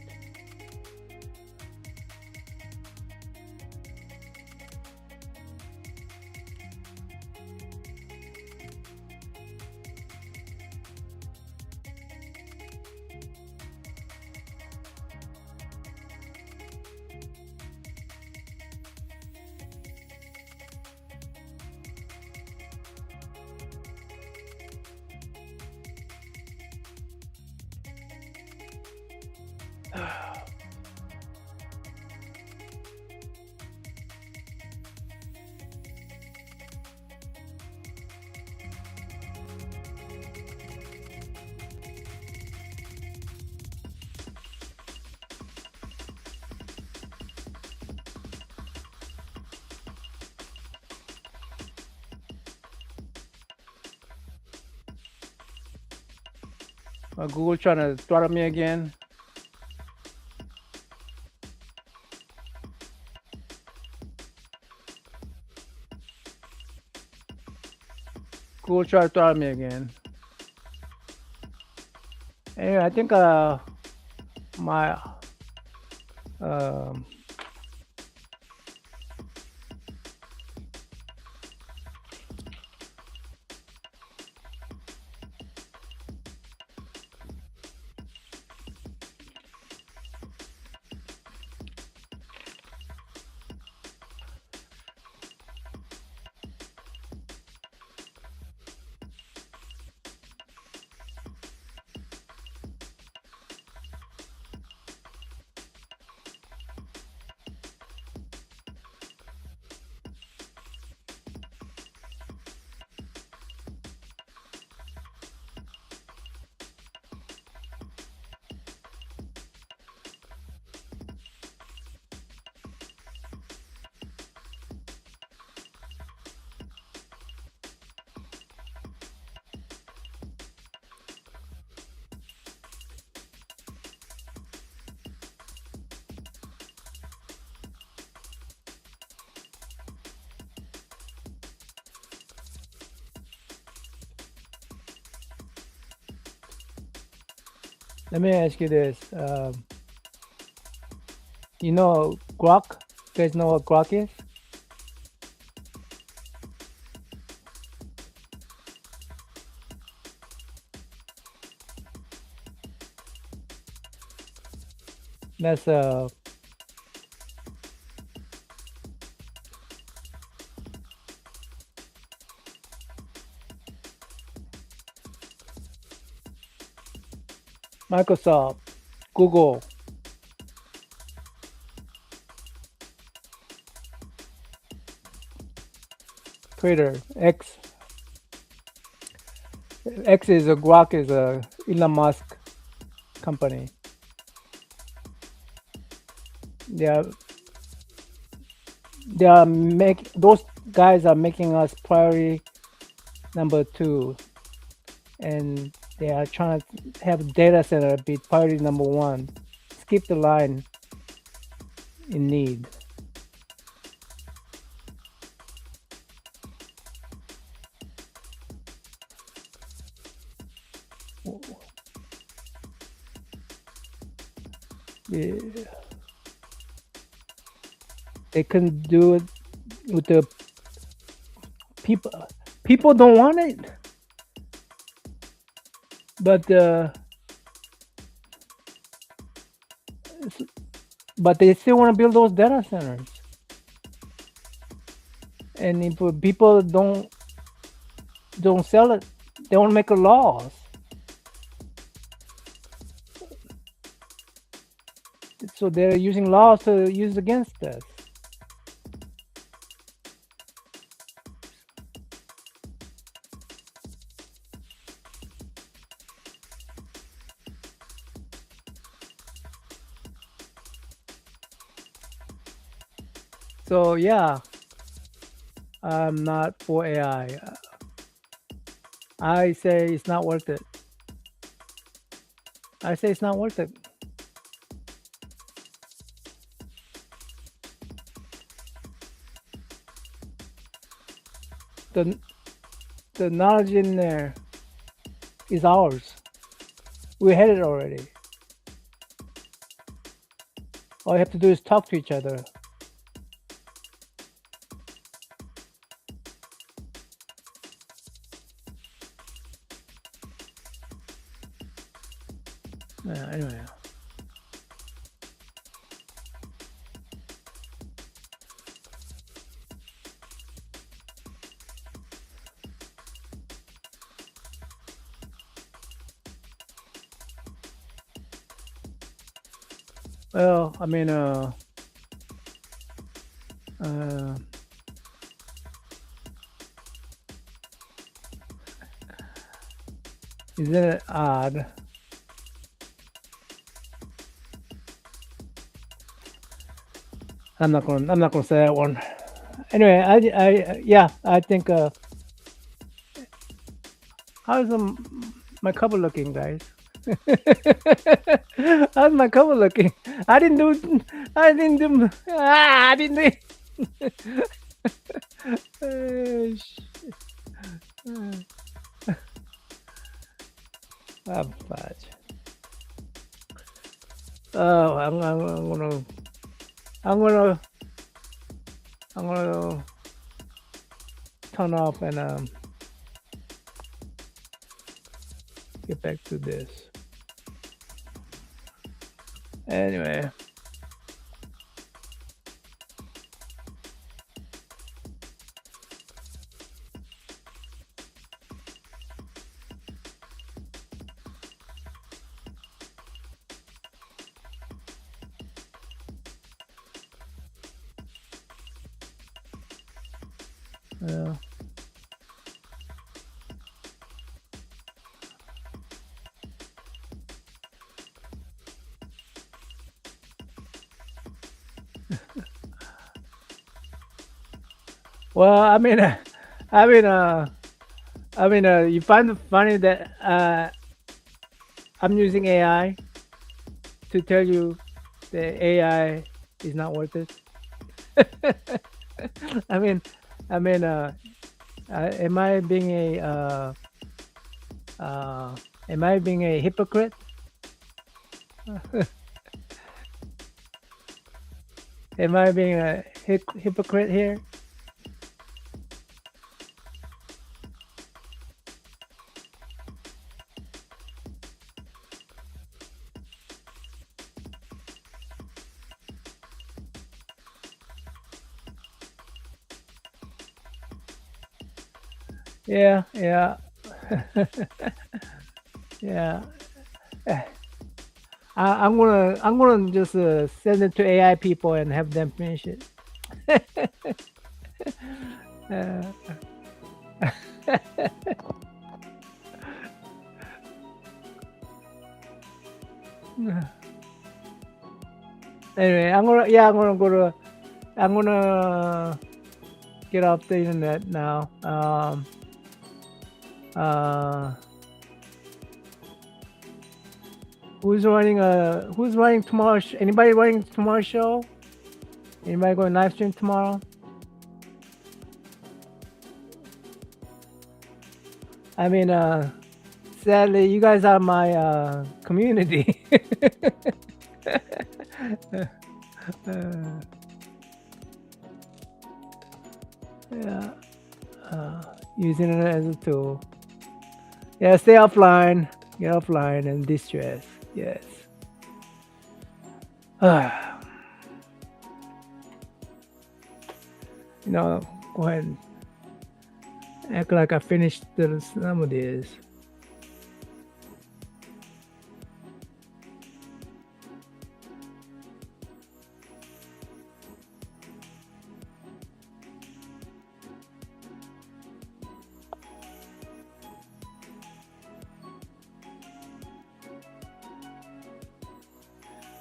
Google trying to throttle me again. Google trying to throttle me again. Anyway, I think my um, Let me ask you this. You know Grok? You guys know what Grok is? That's Microsoft, Google, Twitter, X. X is a Grok is a Elon Musk company. They are those guys are making us priority number 2, and they are trying to have data center be priority number 1. Skip the line in need. Yeah. They couldn't do it with the people. People don't want it, but they still want to build those data centers. And if people don't sell it, they want to make a loss. So they're using laws to use against us. So yeah, I'm not for AI. I say it's not worth it. I say it's not worth it. The knowledge in there is ours. We had it already. All you have to do is talk to each other. Yeah, anyway. Well, I mean, isn't it odd? I'm not gonna say that one. Anyway, I think how's my cover looking, guys? How's my cover looking? I didn't do. I didn't do. Ah, fudge. Oh, I'm gonna turn off and get back to this. Anyway. Yeah. Well, I mean, you find it funny that I'm using AI to tell you that AI is not worth it. I mean, am I being a hypocrite? Am I being a hypocrite here? Yeah, yeah. Yeah. I'm gonna just send it to AI people and have them finish it. Uh, anyway, I'm gonna get off the internet now. Uh, who's running tomorrow? Anybody running tomorrow's show? Anybody going live stream tomorrow? I mean, sadly, you guys are my community. Yeah, using it as a tool. Yeah, stay offline. Get offline and distress. Yes. You know, go ahead and act like I finished some of this.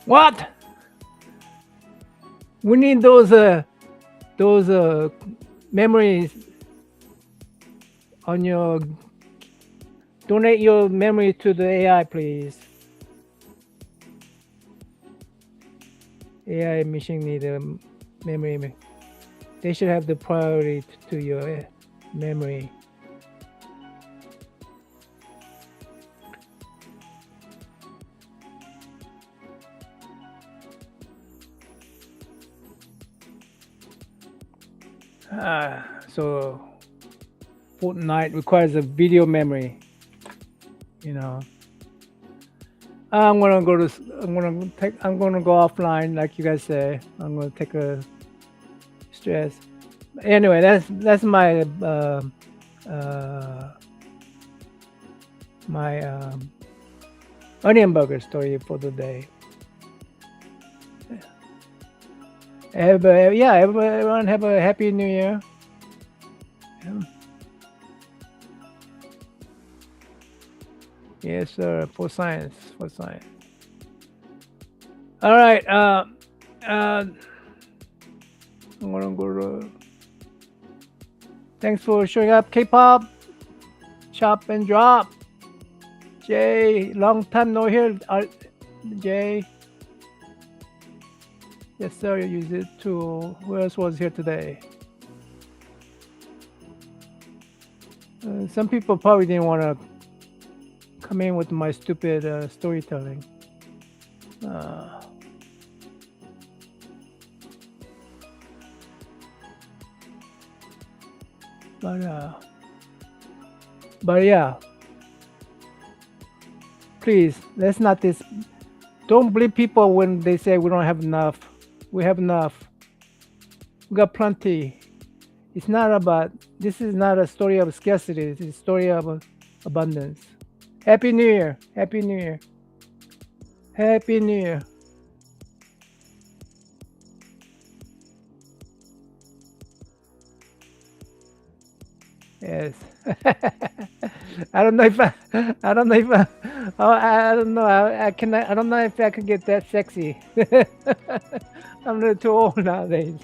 What? We need those memories on your. Donate your memory to the AI, please. AI machine need memory. They should have the priority to your memory. So Fortnite requires a video memory. You know, I'm gonna go offline, like you guys say. I'm gonna take a stress. Anyway, that's my onion burger story for the day. Everyone have a happy new year. Yeah. Yes, sir. For science. All right. I'm gonna go to. Thanks for showing up, K-pop. Chop and drop. Jay, long time no here. Jay. Yes, sir. You use it too. Who else was here today? Some people probably didn't want to come in with my stupid storytelling. But yeah, please, let's not don't believe people when they say we don't have enough. We have enough. We got plenty. This is not a story of scarcity. It's a story of abundance. Happy New Year. Happy New Year. Happy New Year. Yes. I don't know if I don't know. I don't know if I can get that sexy. I'm a little too old nowadays.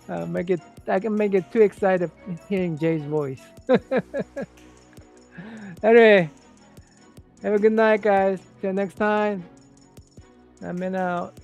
I can make it too excited hearing Jay's voice. Anyway, have a good night, guys. Till next time. I'm in out.